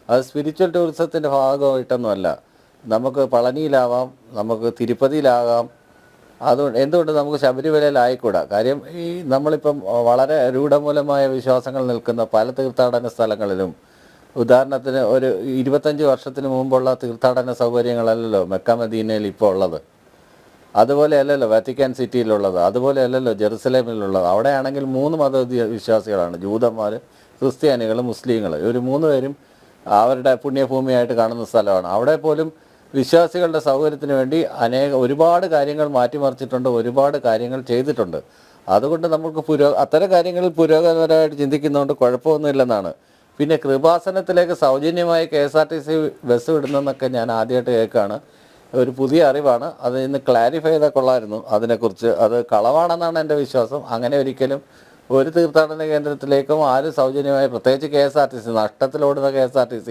അത് സ്പിരിച്വൽ ടൂറിസത്തിൻ്റെ ഭാഗമായിട്ടൊന്നുമല്ല. നമുക്ക് പളനിയിലാവാം, നമുക്ക് തിരുപ്പതിയിലാകാം. അതുകൊണ്ട് എന്തുകൊണ്ട് നമുക്ക് ശബരിമലയിലായിക്കൂടാ? കാര്യം ഈ നമ്മളിപ്പം വളരെ രൂഢമൂലമായ വിശ്വാസങ്ങൾ നിൽക്കുന്ന പല തീർത്ഥാടന സ്ഥലങ്ങളിലും, ഉദാഹരണത്തിന് ഒരു 25 വർഷത്തിന് മുമ്പുള്ള തീർത്ഥാടന സൗകര്യങ്ങളല്ലല്ലോ മെക്ക മദീനയിൽ ഇപ്പോൾ ഉള്ളത്. അതുപോലെ അല്ലല്ലോ വാറ്റിക്കാൻ സിറ്റിയിലുള്ളത്, അതുപോലെ അല്ലല്ലോ ജെറുസലേമിലുള്ളത്. അവിടെയാണെങ്കിൽ 3 മത വിശ്വാസികളാണ്, ജൂതന്മാർ, ക്രിസ്ത്യാനികൾ, മുസ്ലിങ്ങൾ. ഇവർ 3 പേരും അവരുടെ പുണ്യഭൂമിയായിട്ട് കാണുന്ന സ്ഥലമാണ്. അവിടെ പോലും വിശ്വാസികളുടെ സൗകര്യത്തിന് വേണ്ടി ഒരുപാട് കാര്യങ്ങൾ മാറ്റിമറിച്ചിട്ടുണ്ട്, ഒരുപാട് കാര്യങ്ങൾ ചെയ്തിട്ടുണ്ട്. അതുകൊണ്ട് നമുക്ക് അത്തരം കാര്യങ്ങളിൽ പുരോഗമനപരമായിട്ട് ചിന്തിക്കുന്നതുകൊണ്ട് കുഴപ്പമൊന്നുമില്ലെന്നാണ്. പിന്നെ കൃപാസനത്തിലേക്ക് സൗജന്യമായി KSRTC ബസ് വിടുന്നതെന്നൊക്കെ ഞാൻ ആദ്യമായിട്ട് കേൾക്കുകയാണ്. ഒരു പുതിയ അറിവാണ്. അത് ഇന്ന് ക്ലാരിഫൈ ചെയ്താൽ കൊള്ളായിരുന്നു അതിനെക്കുറിച്ച്. അത് കളവാണെന്നാണ് എൻ്റെ വിശ്വാസം. അങ്ങനെ ഒരിക്കലും ഒരു തീർത്ഥാടന കേന്ദ്രത്തിലേക്കും ആരും സൗജന്യമായി, പ്രത്യേകിച്ച് KSRTC, നഷ്ടത്തിലോടുന്ന KSRTC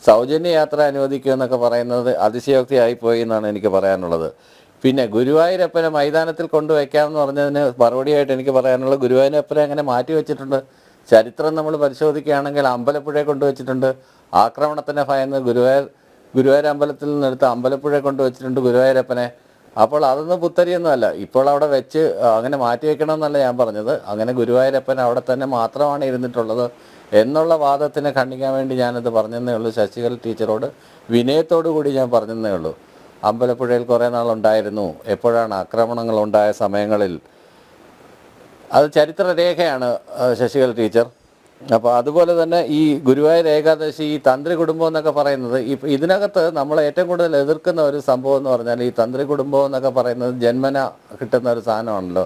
സൗജന്യ യാത്ര അനുവദിക്കുമെന്നൊക്കെ പറയുന്നത് അതിശയോക്തിയായി പോയി എന്നാണ് എനിക്ക് പറയാനുള്ളത്. പിന്നെ ഗുരുവായൂരപ്പനെ മൈതാനത്തിൽ കൊണ്ടുവയ്ക്കാമെന്ന് പറഞ്ഞതിന് മറുപടിയായിട്ട് എനിക്ക് പറയാനുള്ളത്, ഗുരുവായൂരപ്പനെ അങ്ങനെ മാറ്റി വെച്ചിട്ടുണ്ട്. ചരിത്രം നമ്മൾ പരിശോധിക്കുകയാണെങ്കിൽ അമ്പലപ്പുഴയെ കൊണ്ടുവച്ചിട്ടുണ്ട്. ആക്രമണത്തിനെ ഭയന്ന് ഗുരുവായൂർ അമ്പലത്തിൽ നിന്നെടുത്ത് അമ്പലപ്പുഴയെ കൊണ്ടുവച്ചിട്ടുണ്ട് ഗുരുവായൂരപ്പനെ. അപ്പോൾ അതൊന്നും പുത്തരിയൊന്നുമല്ല. ഇപ്പോൾ അവിടെ വെച്ച് അങ്ങനെ മാറ്റി വെക്കണമെന്നല്ല ഞാൻ പറഞ്ഞത്. അങ്ങനെ ഗുരുവായൂരപ്പൻ അവിടെ തന്നെ മാത്രമാണ് ഇരുന്നിട്ടുള്ളത് എന്നുള്ള വാദത്തിനെ ഖണ്ഡിക്കാൻ വേണ്ടി ഞാനത് പറഞ്ഞതേ ഉള്ളൂ. ശശികല ടീച്ചറോട് വിനയത്തോടു കൂടി ഞാൻ പറഞ്ഞതേ ഉള്ളൂ. അമ്പലപ്പുഴയിൽ കുറേ നാളുണ്ടായിരുന്നു. എപ്പോഴാണ് ആക്രമണങ്ങൾ ഉണ്ടായ സമയങ്ങളിൽ, അത് ചരിത്രരേഖയാണ് ശശികല ടീച്ചർ. അപ്പോൾ അതുപോലെ തന്നെ ഈ ഗുരുവായൂർ ഏകാദശി, ഈ തന്ത്രി കുടുംബം എന്നൊക്കെ പറയുന്നത്, ഇതിനകത്ത് നമ്മൾ ഏറ്റവും കൂടുതൽ എതിർക്കുന്ന ഒരു സംഭവം എന്ന് പറഞ്ഞാൽ ഈ തന്ത്രി കുടുംബം എന്നൊക്കെ പറയുന്നത് ജന്മന കിട്ടുന്ന ഒരു സാധനമാണല്ലോ.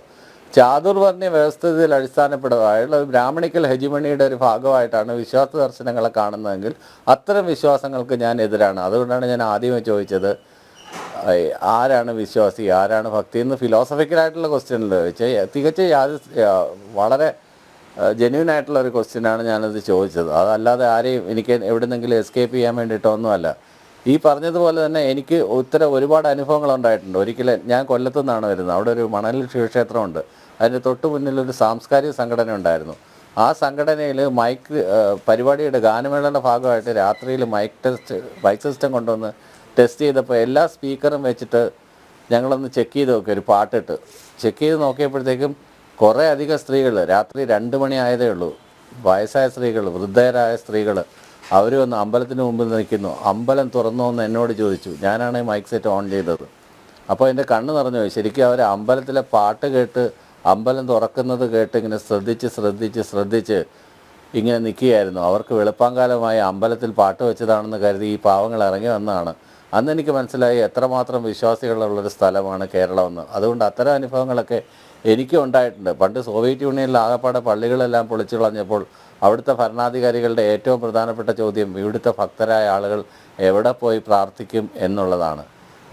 ചാതുർവർണ്ണ വ്യവസ്ഥിതിയിൽ അടിസ്ഥാനപ്പെടുകയുള്ള ഒരു ബ്രാഹ്മണിക്കൽ ഹെജിമണിയുടെ ഒരു ഭാഗമായിട്ടാണ് വിശ്വാസ ദർശനങ്ങളെ കാണുന്നതെങ്കിൽ അത്തരം വിശ്വാസങ്ങൾക്ക് ഞാൻ എതിരാണ്. അതുകൊണ്ടാണ് ഞാൻ ആദ്യമേ ചോദിച്ചത് ആരാണ് വിശ്വാസി, ആരാണ് ഭക്തി എന്ന് ഫിലോസഫിക്കലായിട്ടുള്ള ക്വസ്റ്റ്യനിൽ ചോദിച്ചാൽ തികച്ച വളരെ ജെന്യൂൻ ആയിട്ടുള്ള ഒരു ക്വസ്റ്റ്യനാണ് ഞാനത് ചോദിച്ചത്. അതല്ലാതെ ആരെയും എനിക്ക് എവിടെന്നെങ്കിലും എസ്കേപ്പ് ചെയ്യാൻ വേണ്ടിയിട്ടൊന്നുമല്ല. ഈ പറഞ്ഞതുപോലെ തന്നെ എനിക്ക് ഒരുപാട് അനുഭവങ്ങൾ ഉണ്ടായിട്ടുണ്ട്. ഒരിക്കലും ഞാൻ കൊല്ലത്തു നിന്നാണ് വരുന്നത്. അവിടെ ഒരു മണലിൽ ശിവക്ഷേത്രമുണ്ട്. അതിൻ്റെ തൊട്ട് മുന്നിലൊരു സാംസ്കാരിക സംഘടന ഉണ്ടായിരുന്നു. ആ സംഘടനയിൽ പരിപാടിയുടെ ഗാനമേളയുടെ ഭാഗമായിട്ട് രാത്രിയിൽ മൈക്ക് സിസ്റ്റം കൊണ്ടുവന്ന് ടെസ്റ്റ് ചെയ്തപ്പോൾ എല്ലാ സ്പീക്കറും വെച്ചിട്ട് ഞങ്ങളൊന്ന് ചെക്ക് ചെയ്ത് നോക്കി, ഒരു പാട്ടിട്ട് ചെക്ക് ചെയ്ത് നോക്കിയപ്പോഴത്തേക്കും കുറേ അധികം സ്ത്രീകൾ, രാത്രി 2 മണി ആയതേ ഉള്ളൂ, വയസ്സായ സ്ത്രീകൾ, വൃദ്ധരായ സ്ത്രീകൾ, അവർ വന്ന് അമ്പലത്തിന് മുമ്പിൽ നിൽക്കുന്നു. അമ്പലം തുറന്നോ എന്ന് എന്നോട് ചോദിച്ചു. ഞാനാണ് മൈക്ക് സെറ്റ് ഓൺ ചെയ്തത്. അപ്പോൾ എൻ്റെ കണ്ണ് നിറഞ്ഞു പോയി. ശരിക്കും അവർ അമ്പലത്തിലെ പാട്ട് കേട്ട്, അമ്പലം തുറക്കുന്നത് കേട്ട് ഇങ്ങനെ ശ്രദ്ധിച്ച് ഇങ്ങനെ നിൽക്കുകയായിരുന്നു. അവർക്ക് വെളുപ്പാങ്കാലമായി അമ്പലത്തിൽ പാട്ട് വെച്ചതാണെന്ന് കരുതി ഈ പാവങ്ങൾ ഇറങ്ങി വന്നതാണ്. അന്ന് എനിക്ക് മനസ്സിലായി എത്രമാത്രം വിശ്വാസികളുള്ളൊരു സ്ഥലമാണ് കേരളമെന്ന്. അതുകൊണ്ട് അത്തരം അനുഭവങ്ങളൊക്കെ എനിക്കും ഉണ്ടായിട്ടുണ്ട്. പണ്ട് സോവിയറ്റ് യൂണിയനിൽ ആകപ്പാടെ പള്ളികളെല്ലാം പൊളിച്ചു കളഞ്ഞപ്പോൾ അവിടുത്തെ ഭരണാധികാരികളുടെ ഏറ്റവും പ്രധാനപ്പെട്ട ചോദ്യം ഇവിടുത്തെ ഭക്തരായ ആളുകൾ എവിടെ പോയി പ്രാർത്ഥിക്കും എന്നുള്ളതാണ്.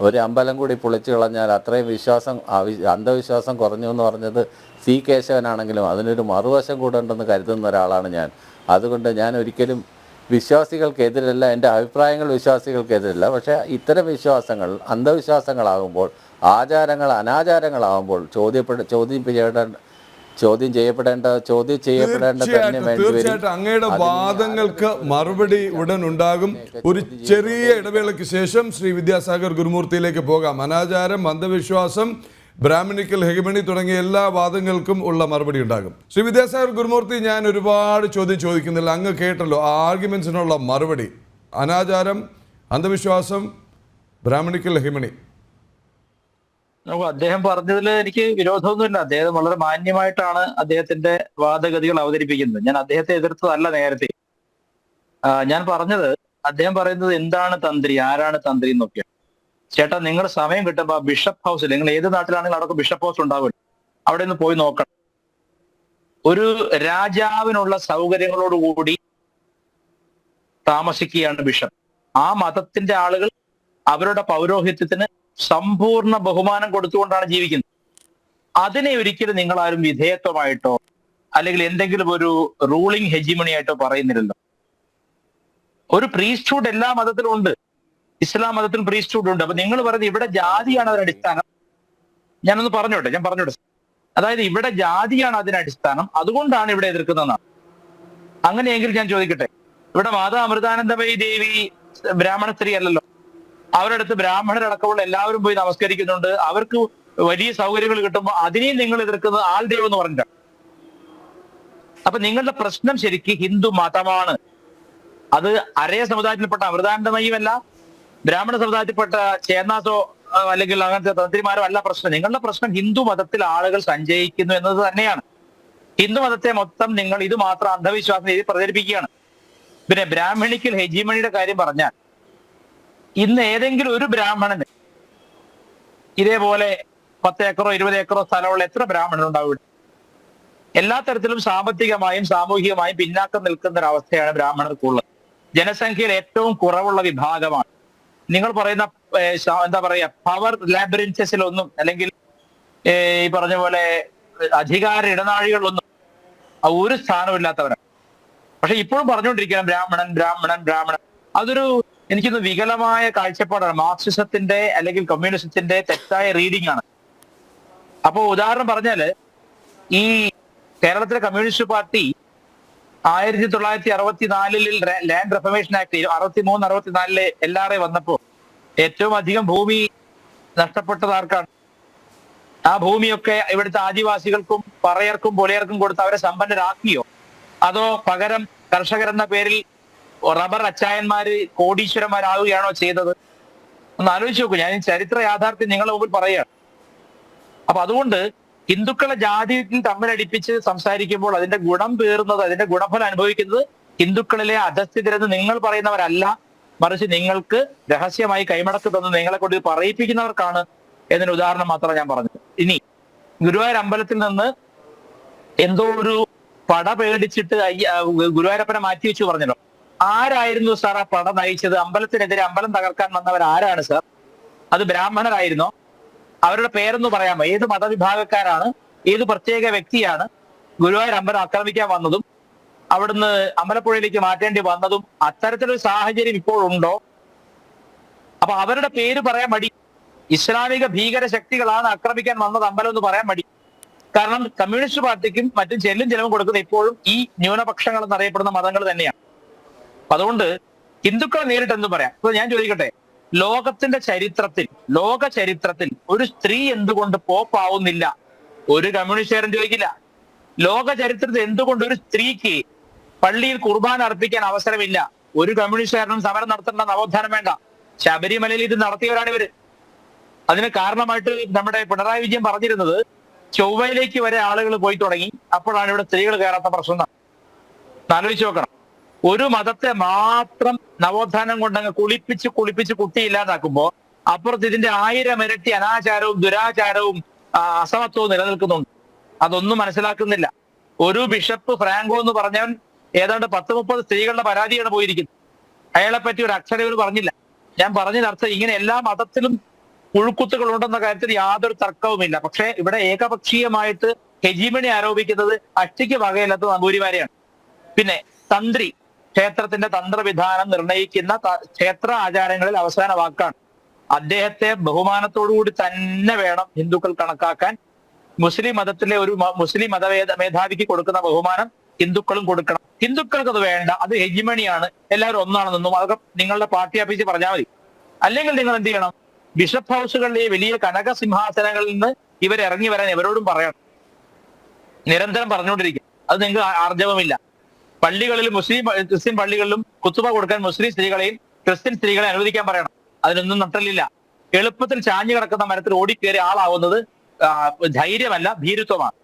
ഒരു അമ്പലം കൂടി പൊളിച്ചു കളഞ്ഞാൽ അത്രയും അന്ധവിശ്വാസം കുറഞ്ഞു എന്ന് പറഞ്ഞത് സി കേശവനാണെങ്കിലും അതിനൊരു മറുവശം കൂടെ ഉണ്ടെന്ന് കരുതുന്ന ഒരാളാണ് ഞാൻ. അതുകൊണ്ട് ഞാൻ ഒരിക്കലും വിശ്വാസികൾക്കെതിരല്ല, എൻ്റെ അഭിപ്രായങ്ങൾ വിശ്വാസികൾക്കെതിരല്ല. പക്ഷേ ഇത്തരം വിശ്വാസങ്ങൾ അന്ധവിശ്വാസങ്ങളാകുമ്പോൾ, ആചാരങ്ങൾ അനാചാരങ്ങളാകുമ്പോൾ ചോദ്യം ചെയ്യപ്പെടേണ്ട തന്നെ വേണ്ടി വരും. തീർച്ചയായിട്ടും അങ്ങയുടെ വാദങ്ങൾക്ക് മറുപടി ഉടൻ ഉണ്ടാകും. ഒരു ചെറിയ ഇടവേളയ്ക്ക് ശേഷം ശ്രീ വിദ്യാസാഗർ ഗുരുമൂർത്തിയിലേക്ക് പോകാം. അനാചാരം, അന്ധവിശ്വാസം, ബ്രാഹ്മണിക്കൽ ഹെഗമണി തുടങ്ങിയ എല്ലാ വാദങ്ങൾക്കും ഉള്ള മറുപടി ഉണ്ടാകും. ശ്രീ വിദ്യാസാഗർ ഗുരുമൂർത്തി, ഞാൻ ഒരുപാട് ചോദ്യം ചോദിക്കുന്നില്ല, അങ്ങ് കേട്ടല്ലോ ആ ആർഗ്യുമെന്റ്സിനുള്ള മറുപടി. അനാചാരം, അന്ധവിശ്വാസം, ബ്രാഹ്മണിക്കൽ ഹെഗമണി. അദ്ദേഹം പറഞ്ഞതിൽ എനിക്ക് വിരോധമൊന്നുമില്ല. അദ്ദേഹം വളരെ മാന്യമായിട്ടാണ് അദ്ദേഹത്തിന്റെ വാദഗതികൾ അവതരിപ്പിക്കുന്നത്. ഞാൻ അദ്ദേഹത്തെ എതിർത്തതല്ല നേരത്തെ. ഞാൻ പറഞ്ഞത്, അദ്ദേഹം പറയുന്നത് എന്താണ് തന്ത്രി, ആരാണ് തന്ത്രി എന്നൊക്കെയാണ്. ചേട്ടാ, നിങ്ങൾ സമയം കിട്ടുമ്പോൾ ബിഷപ്പ് ഹൗസിൽ, നിങ്ങൾ ഏത് നാട്ടിലാണെങ്കിലും അവിടെയൊക്കെ ബിഷപ്പ് ഹൗസ് ഉണ്ടാവില്ല, അവിടെ ഒന്ന് പോയി നോക്കണം. ഒരു രാജാവിനുള്ള സൗകര്യങ്ങളോടുകൂടി താമസിക്കുകയാണ് ബിഷപ്പ്. ആ മതത്തിന്റെ ആളുകൾ അവരുടെ പൗരോഹിത്യത്തിന് സമ്പൂർണ്ണ ബഹുമാനം കൊടുത്തുകൊണ്ടാണ് ജീവിക്കുന്നത്. അതിനെ ഒരിക്കലും നിങ്ങൾ ആരും വിധേയത്വമായിട്ടോ അല്ലെങ്കിൽ എന്തെങ്കിലും ഒരു റൂളിംഗ് ഹെജിമണിയായിട്ടോ പറയുന്നില്ലല്ലോ. ഒരു പ്രീസ്റ്റ്ഹുഡ് എല്ലാ മതത്തിലും ഉണ്ട്. ഇസ്ലാം മതത്തിൽ പ്രീസ്റ്റ്ഹുഡ് ഉണ്ട്. അപ്പൊ നിങ്ങൾ പറയുന്നത് ഇവിടെ ജാതിയാണ് അതിന് അടിസ്ഥാനം. ഞാൻ പറഞ്ഞോട്ടെ. അതായത് ഇവിടെ ജാതിയാണ് അതിന് അടിസ്ഥാനം, അതുകൊണ്ടാണ് ഇവിടെ എതിർക്കുന്നതെന്നാണ്. അങ്ങനെയെങ്കിൽ ഞാൻ ചോദിക്കട്ടെ, ഇവിടെ മാതാ അമൃതാനന്ദമയി ദേവി ബ്രാഹ്മണ സ്ത്രീ അല്ലല്ലോ. അവരുടെ അടുത്ത് ബ്രാഹ്മണരടക്കമുള്ള എല്ലാവരും പോയി നമസ്കരിക്കുന്നുണ്ട്. അവർക്ക് വലിയ സൗകര്യങ്ങൾ കിട്ടുമ്പോൾ അതിനെയും നിങ്ങൾ എതിർക്കുന്നത് ആൾ ദൈവം എന്ന് പറഞ്ഞിട്ടാണ്. അപ്പൊ നിങ്ങളുടെ പ്രശ്നം ശരിക്കും ഹിന്ദു മതമാണ്. അത് അരയ സമുദായത്തിൽപ്പെട്ട അമൃതാനന്ദമയിയുമല്ല, ബ്രാഹ്മണ സമുദായത്തിൽപ്പെട്ട ചേന്നാസോ അല്ലെങ്കിൽ അങ്ങനത്തെ തന്ത്രിമാരോ അല്ല പ്രശ്നം. നിങ്ങളുടെ പ്രശ്നം ഹിന്ദു മതത്തിൽ ആളുകൾ സഞ്ചയിക്കുന്നു എന്നത് തന്നെയാണ്. ഹിന്ദു മതത്തെ മൊത്തം നിങ്ങൾ ഇത് മാത്രം അന്ധവിശ്വാസം ചെയ്ത് പ്രചരിപ്പിക്കുകയാണ്. പിന്നെ ബ്രാഹ്മണിക്കൽ ഹെജിമണിയുടെ കാര്യം പറഞ്ഞാൽ, ഇന്ന് ഏതെങ്കിലും ഒരു ബ്രാഹ്മണന് ഇതേപോലെ 10 ഏക്കറോ 20 ഏക്കറോ സ്ഥലമുള്ള എത്ര ബ്രാഹ്മണനുണ്ടാവും ഇവിടെ? എല്ലാ തരത്തിലും സാമ്പത്തികമായും സാമൂഹികമായും പിന്നാക്കം നിൽക്കുന്ന ഒരു അവസ്ഥയാണ് ബ്രാഹ്മണർക്കുള്ളത്. ജനസംഖ്യയിൽ ഏറ്റവും കുറവുള്ള വിഭാഗമാണ്. നിങ്ങൾ പറയുന്ന എന്താ പറയാ പവർ ലാബറിൻസസിലൊന്നും അല്ലെങ്കിൽ ഈ പറഞ്ഞ പോലെ അധികാര ഇടനാഴികളിലൊന്നും ഒരു സ്ഥാനമില്ലാത്തവരാണ്. പക്ഷെ ഇപ്പോഴും പറഞ്ഞുകൊണ്ടിരിക്കണം ബ്രാഹ്മണൻ ബ്രാഹ്മണൻ ബ്രാഹ്മണൻ. അതൊരു എനിക്കൊന്ന് വികലമായ കാഴ്ചപ്പാടാണ്. മാർക്സിസത്തിന്റെ അല്ലെങ്കിൽ കമ്മ്യൂണിസത്തിന്റെ തെറ്റായ റീഡിംഗ് ആണ്. അപ്പോ ഉദാഹരണം പറഞ്ഞാല് ഈ കേരളത്തിലെ communist party 1964 land reformation act 63-64 LRA വന്നപ്പോ ഏറ്റവും അധികം ഭൂമി നഷ്ടപ്പെട്ടത് ആർക്കാണ്? ആ ഭൂമിയൊക്കെ ഇവിടുത്തെ ആദിവാസികൾക്കും പറയർക്കും പൊലയർക്കും കൊടുത്ത് അവരെ സമ്പന്നരാക്കിയോ? അതോ പകരം കർഷകരെന്ന പേരിൽ റബ്ബർ അച്ചായന്മാര് കോടീശ്വരന്മാരാവുകയാണോ ചെയ്തത്? ഒന്ന് ആലോചിച്ച് നോക്കൂ. ഞാൻ ചരിത്ര യാഥാർത്ഥ്യം നിങ്ങളുടെ മുമ്പിൽ പറയുകയാണ്. അപ്പൊ അതുകൊണ്ട് ഹിന്ദുക്കളെ ജാതിയിൽ തമ്മിലടിപ്പിച്ച് സംസാരിക്കുമ്പോൾ അതിന്റെ ഗുണം പേറുന്നത്, അതിന്റെ ഗുണഫലം അനുഭവിക്കുന്നത് ഹിന്ദുക്കളിലെ അധസ്ഥിതരെന്ന് നിങ്ങൾ പറയുന്നവരല്ല, മറിച്ച് നിങ്ങൾക്ക് രഹസ്യമായി കൈമടക്ക് തന്ന് നിങ്ങളെ കൊണ്ട് പറയിപ്പിക്കുന്നവർക്കാണ് എന്നൊരു ഉദാഹരണം മാത്രമാണ് ഞാൻ പറഞ്ഞത്. ഇനി ഗുരുവായൂർ അമ്പലത്തിൽ നിന്ന് എന്തോ ഒരു പട പേടിച്ചിട്ട് ഗുരുവായൂരപ്പനെ മാറ്റി വെച്ചു പറഞ്ഞല്ലോ. ആരായിരുന്നു സാർ ആ പട നയിച്ചത്? അമ്പലത്തിനെതിരെ അമ്പലം തകർക്കാൻ വന്നവർ ആരാണ് സാർ? അത് ബ്രാഹ്മണരായിരുന്നോ? അവരുടെ പേരൊന്ന് പറയാമോ? ഏത് മതവിഭാഗക്കാരാണ്? ഏത് പ്രത്യേക വ്യക്തിയാണ് ഗുരുവായൂർ അമ്പലം ആക്രമിക്കാൻ വന്നതും അവിടുന്ന് അമ്പലപ്പുഴയിലേക്ക് മാറ്റേണ്ടി വന്നതും? അത്തരത്തിലൊരു സാഹചര്യം ഇപ്പോഴുണ്ടോ? അപ്പൊ അവരുടെ പേര് പറയാൻ മടി. ഇസ്ലാമിക ഭീകര ശക്തികളാണ് ആക്രമിക്കാൻ വന്നത് അമ്പലം എന്ന് പറയാൻ മടി. കാരണം കമ്മ്യൂണിസ്റ്റ് പാർട്ടിക്കും മറ്റും ചെല്ലും ചെലവും കൊടുക്കുന്ന ഇപ്പോഴും ഈ ന്യൂനപക്ഷങ്ങൾ എന്നറിയപ്പെടുന്ന മതങ്ങൾ തന്നെയാണ്. അതുകൊണ്ട് ഹിന്ദുക്കളെ നേരിട്ട് എന്തും പറയാം. ഇപ്പൊ ഞാൻ ചോദിക്കട്ടെ, ലോക ചരിത്രത്തിൽ ഒരു സ്ത്രീ എന്തുകൊണ്ട് പോപ്പ് ആവുന്നില്ല? ഒരു കമ്മ്യൂണിസ്റ്റുകാരൻ ചോദിക്കില്ല. ലോക ചരിത്രത്തിൽ എന്തുകൊണ്ട് ഒരു സ്ത്രീക്ക് പള്ളിയിൽ കുർബാന അർപ്പിക്കാൻ അവസരമില്ല? ഒരു കമ്മ്യൂണിസ്റ്റുകാരനും സമരം നടത്തേണ്ട, നവോത്ഥാനം വേണ്ട. ശബരിമലയിൽ ഇത് നടത്തിയവരാണ് ഇവര്. അതിന് കാരണമായിട്ട് നമ്മുടെ പിണറായി വിജയൻ പറഞ്ഞിരുന്നത് ചൊവ്വയിലേക്ക് വരെ ആളുകൾ പോയി തുടങ്ങി, അപ്പോഴാണ് ഇവിടെ സ്ത്രീകൾ കയറാത്ത പ്രശ്നം. ആലോചിച്ച് നോക്കണം. ഒരു മതത്തെ മാത്രം നവോത്ഥാനം കൊണ്ടങ്ങ് കുളിപ്പിച്ച് കുട്ടിയില്ലാതാക്കുമ്പോ അപ്പുറത്ത് ഇതിന്റെ 1000 ഇരട്ടി അനാചാരവും ദുരാചാരവും അസമത്വവും നിലനിൽക്കുന്നുണ്ട്. അതൊന്നും മനസ്സിലാക്കുന്നില്ല. ഒരു ബിഷപ്പ് ഫ്രാങ്കോ എന്ന് പറഞ്ഞവൻ ഏതാണ്ട് 10-30 സ്ത്രീകളുടെ പരാതിയാണ് പോയിരിക്കുന്നത്. അയാളെ പറ്റി ഒരു അക്ഷരം ഇവർ പറഞ്ഞില്ല. ഞാൻ പറഞ്ഞതിനർത്ഥം ഇങ്ങനെ എല്ലാ മതത്തിലും പുഴുക്കുത്തുകൾ ഉണ്ടെന്ന കാര്യത്തിൽ യാതൊരു തർക്കവുമില്ല. പക്ഷെ ഇവിടെ ഏകപക്ഷീയമായിട്ട് ഹെജിമണി ആരോപിക്കുന്നത് അഷ്ടിക്ക് വകയില്ലാത്ത നമ്പൂരിമാരെയാണ്. പിന്നെ തന്ത്രി, ക്ഷേത്രത്തിന്റെ തന്ത്രവിധാനം നിർണയിക്കുന്ന ക്ഷേത്ര ആചാരങ്ങളിൽ അവസാന വാക്കാണ്. അദ്ദേഹത്തെ ബഹുമാനത്തോടുകൂടി തന്നെ വേണം ഹിന്ദുക്കൾ കണക്കാക്കാൻ. മുസ്ലിം മതത്തിലെ ഒരു മുസ്ലിം മേധാവിക്ക് കൊടുക്കുന്ന ബഹുമാനം ഹിന്ദുക്കളും കൊടുക്കണം. ഹിന്ദുക്കൾക്ക് അത് വേണ്ട, അത് ഹെജിമണിയാണ്, എല്ലാവരും ഒന്നാണെന്നൊന്നും അതൊക്കെ നിങ്ങളുടെ പാർട്ടി ഓഫീസിൽ പറഞ്ഞാൽ മതി. അല്ലെങ്കിൽ നിങ്ങൾ എന്ത് ചെയ്യണം? ബിഷപ്പ് ഹൗസുകളിലെ വലിയ കനക സിംഹാസനങ്ങളിൽ നിന്ന് ഇവരിറങ്ങി വരാൻ ഇവരോടും പറയണം. നിരന്തരം പറഞ്ഞുകൊണ്ടിരിക്കും. അത് നിങ്ങൾക്ക് ആർജവമില്ല. പള്ളികളിലും ക്രിസ്ത്യൻ പള്ളികളിലും കുത്തുബ കൊടുക്കാൻ മുസ്ലിം സ്ത്രീകളെയും ക്രിസ്ത്യൻ സ്ത്രീകളെ അനുവദിക്കാൻ പറയണം. അതിനൊന്നും നട്ടലില്ല. എളുപ്പത്തിൽ ചാഞ്ഞു കിടക്കുന്ന മരത്തിൽ ഓടിക്കേറി ആളാവുന്നത് ധൈര്യമല്ല, ഭീരുത്വമാണ്,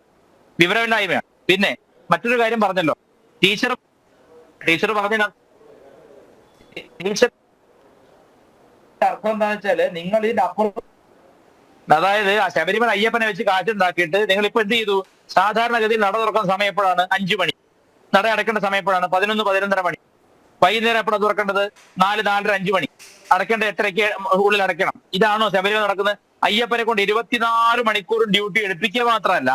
വിവരമില്ലായ്മയാണ്. പിന്നെ മറ്റൊരു കാര്യം പറഞ്ഞല്ലോ, ടീച്ചർ പറഞ്ഞ അർത്ഥം എന്താണെന്ന് വെച്ചാല് നിങ്ങൾ ഇതിന്റെ അപ്പുറം, അതായത് ആ ശബരിമല അയ്യപ്പനെ വെച്ച് കാറ്റുണ്ടാക്കിയിട്ട് നിങ്ങൾ ഇപ്പൊ എന്ത് ചെയ്തു? സാധാരണഗതിയിൽ നട തുറക്കുന്ന സമയം എപ്പോഴാണ്? 5 മണി. നട അടയ്ക്കേണ്ട സമയം എപ്പോഴാണ്? 11-11:30 മണി. വൈകുന്നേരം എപ്പോഴാണ് തുറക്കേണ്ടത്? 4-4:30 5 മണി. അടയ്ക്കേണ്ട 8:30 ഉള്ളിൽ അടയ്ക്കണം. ഇതാണോ ശബരിമല നടക്കുന്നത്? അയ്യപ്പനെ കൊണ്ട് 24 മണിക്കൂറും ഡ്യൂട്ടി എടുപ്പിക്കുക മാത്രമല്ല,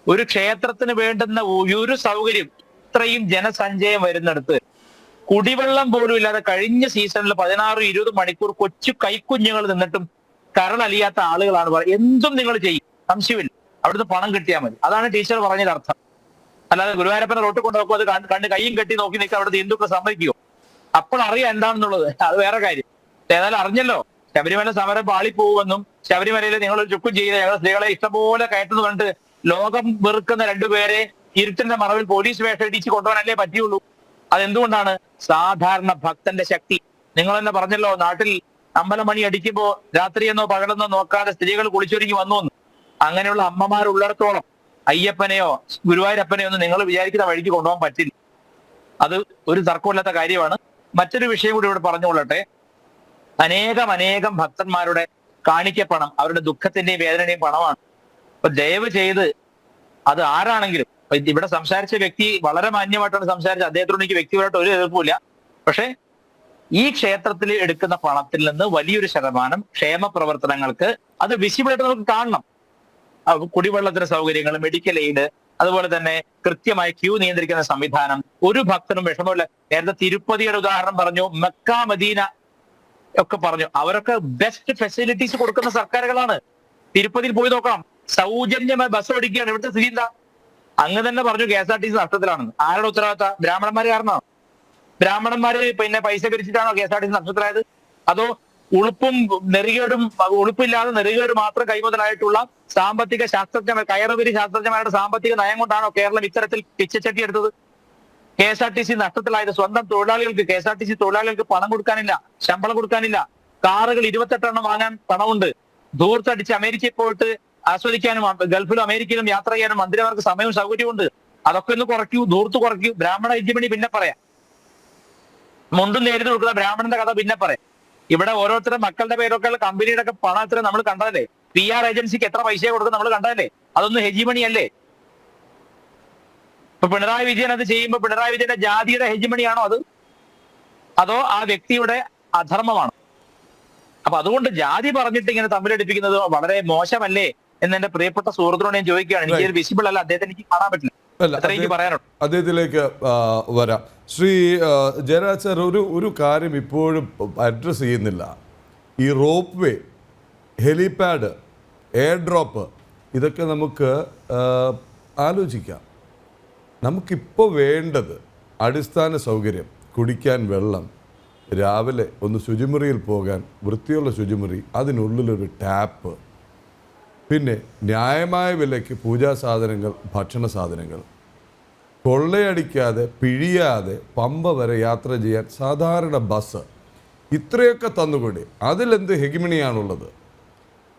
ഒരു ക്ഷേത്രത്തിന് വേണ്ടുന്ന ഒരു സൗകര്യം, ഇത്രയും ജനസഞ്ചയം വരുന്നിടത്ത് കുടിവെള്ളം പോലും ഇല്ലാതെ കഴിഞ്ഞ സീസണിൽ 16-20 മണിക്കൂർ കൊച്ചു കൈക്കുഞ്ഞുങ്ങൾ നിന്നിട്ടും കരളലിയാത്ത ആളുകളാണ് പറയുന്നത്. എന്തും നിങ്ങൾ ചെയ്യും, സംശയമില്ല. അവിടുന്ന് പണം കിട്ടിയാൽ മതി. അതാണ് ടീച്ചർ പറഞ്ഞതിന്റെ അർത്ഥം. അല്ലാതെ ഗുരുവായൂരപ്പനെ റോട്ടിൽ കൊണ്ടുപോകും, അത് കണ്ട് കൈയും കെട്ടി നോക്കി നിൽക്കുക അവിടുത്തെ ഹിന്ദുക്കൾ സമ്മതിക്കുമോ? അപ്പോൾ അറിയാം എന്താണെന്നുള്ളത്. അത് വേറെ കാര്യം. ഏതായാലും അറിഞ്ഞല്ലോ ശബരിമല സമരം പാളിപ്പോകുമെന്നും ശബരിമലയിൽ നിങ്ങളൊരു ചുക്കും ചെയ്ത് ഞങ്ങൾ സ്ത്രീകളെ ഇഷ്ടംപോലെ കയറ്റുന്നു കണ്ട് ലോകം വെറുക്കുന്ന 2 പേരെ ഇരുട്ടിന്റെ മറവിൽ പോലീസ് വേഷം ഇടിച്ച് കൊണ്ടുപോകാനല്ലേ പറ്റിയുള്ളൂ. അതെന്തുകൊണ്ടാണ്? സാധാരണ ഭക്തന്റെ ശക്തി. നിങ്ങൾ തന്നെ പറഞ്ഞല്ലോ, നാട്ടിൽ അമ്പലമണി അടിക്കുമ്പോ രാത്രിയെന്നോ പകലെന്നോ നോക്കാതെ സ്ത്രീകൾ കുളിച്ചൊരുങ്ങി വന്നു. അങ്ങനെയുള്ള അമ്മമാരുള്ളിടത്തോളം അയ്യപ്പനെയോ ഗുരുവായൂരപ്പനെയോ ഒന്നും നിങ്ങൾ വിചാരിക്കുന്ന വഴിക്ക് കൊണ്ടുപോകാൻ പറ്റില്ല. അത് ഒരു തർക്കമില്ലാത്ത കാര്യമാണ്. മറ്റൊരു വിഷയം കൂടി ഇവിടെ പറഞ്ഞുകൊള്ളട്ടെ. അനേകം ഭക്തന്മാരുടെ കാണിക്കപ്പണം, അവരുടെ ദുഃഖത്തിന്റെയും വേദനയുടെയും പണമാണ്. അപ്പൊ ദയവ് ചെയ്ത് അത് ആരാണെങ്കിലും, ഇവിടെ സംസാരിച്ച വ്യക്തി വളരെ മാന്യമായിട്ടാണ് സംസാരിച്ചത്, അദ്ദേഹത്തോട് എനിക്ക് വ്യക്തിപരമായിട്ട് ഒരു എതിർപ്പില്ല. പക്ഷെ ഈ ക്ഷേത്രത്തിൽ എടുക്കുന്ന പണത്തിൽ നിന്ന് വലിയൊരു ശതമാനം ക്ഷേമ പ്രവർത്തനങ്ങൾക്ക് അത് വിസിബിളായിട്ട് നമുക്ക് കാണണം. കുടിവെള്ളത്തിന് സൗകര്യങ്ങൾ, മെഡിക്കൽ എയ്ഡ്, അതുപോലെ തന്നെ കൃത്യമായി ക്യൂ നിയന്ത്രിക്കുന്ന സംവിധാനം, ഒരു ഭക്തനും വിഷമമില്ല. നേരത്തെ തിരുപ്പതിയുടെ ഉദാഹരണം പറഞ്ഞു, മക്ക മദീന ഒക്കെ പറഞ്ഞു, അവരൊക്കെ ബെസ്റ്റ് ഫെസിലിറ്റീസ് കൊടുക്കുന്ന സർക്കാരുകളാണ്. തിരുപ്പതിയിൽ പോയി നോക്കണം, സൗജന്യമായി ബസ് ഓടിക്കുകയാണ്. ഇവിടുത്തെ സ്ഥിതി എന്താ? അങ്ങ് തന്നെ പറഞ്ഞു KSRTC നഷ്ടത്തിലാണെന്ന്. ആരുടെ ഉത്തരവാദിത്ത? ബ്രാഹ്മണന്മാര് കാരണമാണോ? ബ്രാഹ്മണന്മാര് പിന്നെ പൈസ പിരിച്ചിട്ടാണോ KSRTC നഷ്ടത്തിലായത്? അതോ ഉളുപ്പില്ലാതെ നെറുകേട് മാത്രം കൈമുതലായിട്ടുള്ള സാമ്പത്തിക ശാസ്ത്രജ്ഞർ, കയറുപിരി ശാസ്ത്രജ്ഞന്മാരുടെ സാമ്പത്തിക നയം കൊണ്ടാണോ കേരളം ഇത്തരത്തിൽ പിച്ചച്ചട്ടി എടുത്തത്? KSRTC നഷ്ടത്തിലായത് സ്വന്തം തൊഴിലാളികൾക്ക്, KSRTC തൊഴിലാളികൾക്ക് പണം കൊടുക്കാനില്ല, ശമ്പളം കൊടുക്കാനില്ല. കാറുകൾ 28 വാങ്ങാൻ പണമുണ്ട്. ധൂർത്തടിച്ച് അമേരിക്കയിൽ പോയിട്ട് ആസ്വദിക്കാനും ഗൾഫിലും അമേരിക്കയിലും യാത്ര ചെയ്യാനും മന്ത്രിമാർക്ക് സമയവും സൗകര്യമുണ്ട്. അതൊക്കെ ഒന്ന് കുറയ്ക്കൂ, ധൂർത്ത് കുറയ്ക്കൂ. ബ്രാഹ്മണ ഹെജിമണി പിന്നെ പറയാം, മുണ്ടും നേരിട്ട് കൊടുക്കുന്ന ബ്രാഹ്മണന്റെ കഥ പിന്നെ പറയാം. ഇവിടെ ഓരോരുത്തരുടെ മക്കളുടെ പേരൊക്കെ കമ്പനിയുടെ ഒക്കെ പണം എത്ര നമ്മൾ കണ്ടതല്ലേ? PR ഏജൻസിക്ക് എത്ര പൈസ കൊടുക്കും നമ്മൾ കണ്ടതല്ലേ? അതൊന്നും ഹെജിമണി അല്ലേ? ഇപ്പൊ പിണറായി വിജയൻ അത് ചെയ്യുമ്പോൾ പിണറായി വിജയന്റെ ജാതിയുടെ ഹെജിമണിയാണോ അത്? അതോ ആ വ്യക്തിയുടെ അധർമ്മമാണോ? അപ്പൊ അതുകൊണ്ട് ജാതി പറഞ്ഞിട്ട് ഇങ്ങനെ തമ്മിലടിപ്പിക്കുന്നത് വളരെ മോശമല്ലേ എന്ന് എന്റെ പ്രിയപ്പെട്ട സുഹൃത്തിനോട് ഞാൻ ചോദിക്കുകയാണ്. എനിക്ക് വിസിബിൾ അല്ല, അദ്ദേഹത്തെ എനിക്ക് കാണാൻ പറ്റില്ല. അത്ര എനിക്ക് പറയാനുള്ളൂ. അദ്ദേഹത്തിലേക്ക് വരാം. ശ്രീ ജയരാജ് സർ, ഒരു കാര്യം ഇപ്പോഴും അഡ്രസ് ചെയ്യുന്നില്ല. ഈ rope way, helipad, air drop, ഇതൊക്കെ നമുക്ക് ആലോചിക്കാം. നമുക്കിപ്പോൾ വേണ്ടത് അടിസ്ഥാന സൗകര്യം, കുടിക്കാൻ വെള്ളം, രാവിലെ ഒന്ന് ശുചിമുറിയിൽ പോകാൻ വൃത്തിയുള്ള ശുചിമുറി, അതിനുള്ളിലൊരു ടാപ്പ്, പിന്നെ ന്യായമായ വിലയ്ക്ക് പൂജാ സാധനങ്ങൾ, ഭക്ഷണ സാധനങ്ങൾ, കൊള്ളയടിക്കാതെ പിഴിയാതെ പമ്പ വരെ യാത്ര ചെയ്യാൻ സാധാരണ ബസ്, ഇത്രയൊക്കെ തന്നുകൂടി അതിലെന്ത് ഹെഗിമണിയാണുള്ളത്?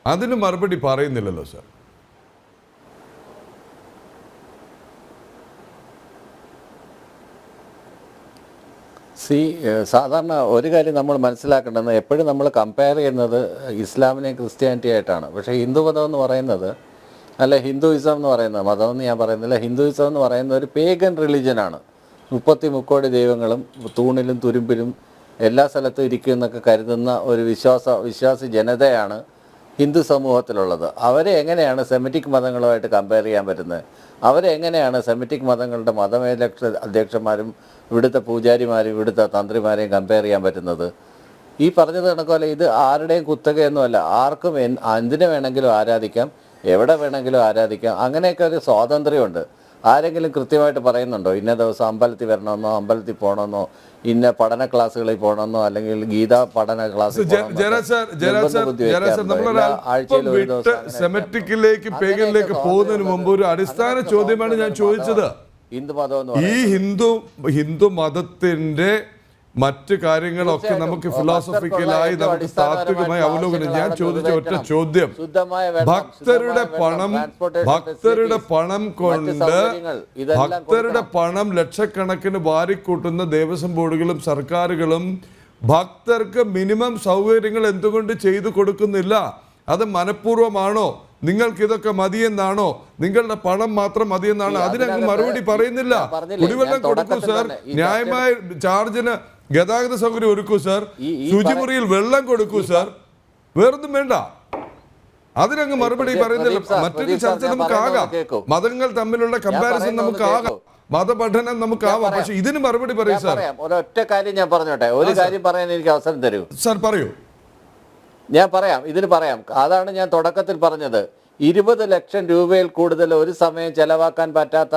അതിന് മറുപടി പറയുന്നില്ലല്ലോ സാർ. സാധാരണ ഒരു കാര്യം നമ്മൾ മനസ്സിലാക്കേണ്ടത്, എപ്പോഴും നമ്മൾ കമ്പയർ ചെയ്യുന്നത് ഇസ്ലാമിനെയും ക്രിസ്ത്യാനിറ്റി ആയിട്ടാണ്. പക്ഷേ ഹിന്ദു മതം എന്ന് പറയുന്നത്, അല്ല ഹിന്ദുയിസം എന്ന് പറയുന്നത്, മതമെന്ന് ഞാൻ പറയുന്നില്ല, ഹിന്ദുയിസം എന്ന് പറയുന്നത് ഒരു പേഗൻ റിലിജനാണ്. 33 കോടി ദൈവങ്ങളും തൂണിലും തുരുമ്പിലും എല്ലാ സ്ഥലത്തും ഇരിക്കും എന്നൊക്കെ കരുതുന്ന ഒരു വിശ്വാസി ജനതയാണ് ഹിന്ദു സമൂഹത്തിലുള്ളത്. അവരെ എങ്ങനെയാണ് സെമിറ്റിക് മതങ്ങളുമായിട്ട് കമ്പയർ ചെയ്യാൻ പറ്റുന്നത്? അവരെ എങ്ങനെയാണ് സെമിറ്റിക് മതങ്ങളുടെ അധ്യക്ഷന്മാരും ഇവിടുത്തെ പൂജാരിമാരും ഇവിടുത്തെ തന്ത്രിമാരെയും കമ്പയർ ചെയ്യാൻ പറ്റുന്നത്? ഈ പറഞ്ഞത് കണക്കല്ല, ഇത് ആരുടെയും കുത്തകയൊന്നുമല്ല. ആർക്കും എന്തിനെ വേണമെങ്കിലും ആരാധിക്കാം, എവിടെ വേണമെങ്കിലും ആരാധിക്കാം. അങ്ങനെയൊക്കെ ഒരു സ്വാതന്ത്ര്യമുണ്ട്. ആരെങ്കിലും കൃത്യമായിട്ട് പറയുന്നുണ്ടോ ഇന്ന ദിവസം അമ്പലത്തിൽ വരണമെന്നോ, അമ്പലത്തിൽ പോകണമെന്നോ, ഇന്ന പഠന ക്ലാസ്സുകളിൽ പോകണമെന്നോ, അല്ലെങ്കിൽ ഗീതാ പഠന ക്ലാസ്സിൽ സെമറ്റിക്കിലേക്ക് പേഗനിലേക്ക് പോകുന്നതിന് മുമ്പ് ഒരു അടിസ്ഥാന ചോദ്യമാണ് ഞാൻ ചോദിച്ചത്. ഈ ഹിന്ദു മതത്തിന്റെ മറ്റ് കാര്യങ്ങളൊക്കെ നമുക്ക് ഫിലോസഫിക്കലായി, നമുക്ക് താത്വികമായി അവലോകനം. ഞാൻ ചോദിച്ച ഒറ്റ ചോദ്യം, ഭക്തരുടെ പണം ലക്ഷക്കണക്കിന് വാരിക്കൂട്ടുന്ന ദേവസ്വം ബോർഡുകളും സർക്കാരുകളും ഭക്തർക്ക് മിനിമം സൗകര്യങ്ങൾ എന്തുകൊണ്ട് ചെയ്തു കൊടുക്കുന്നില്ല? അത് മനഃപൂർവ്വമാണോ? നിങ്ങൾക്ക് ഇതൊക്കെ മതിയെന്നാണോ? നിങ്ങളുടെ പണം മാത്രം മതിയെന്നാണോ? അതിനങ്ങ് മറുപടി പറയുന്നില്ല. കുടിവെള്ളം കൊടുക്കൂ സാർ, ന്യായമായ ചാർജിന് ഗതാഗത സൗകര്യം ഒരുക്കൂ സാർ, ശുചിമുറിയിൽ വെള്ളം കൊടുക്കൂ സാർ, വേറൊന്നും വേണ്ട. അതിനങ്ങ് മറുപടി പറയുന്നില്ല. മറ്റൊരു ചർച്ച നമുക്ക് ആകാം, മതങ്ങൾ തമ്മിലുള്ള കമ്പാരിസൺ നമുക്ക് ആകാം, മതപഠനം നമുക്കാവാം, പക്ഷെ ഇതിന് മറുപടി പറയൂ സാർ. ഒരൊറ്റ കാര്യം ഞാൻ പറഞ്ഞോട്ടെ, ഒരു കാര്യം പറയാൻ എനിക്ക് അവസരം തരൂ സാർ. പറയൂ. ഞാൻ പറയാം, ഇതിന് പറയാം. അതാണ് ഞാൻ തുടക്കത്തിൽ പറഞ്ഞത്. 20 ലക്ഷം രൂപയിൽ കൂടുതൽ ഒരു സമയം ചെലവാക്കാൻ പറ്റാത്ത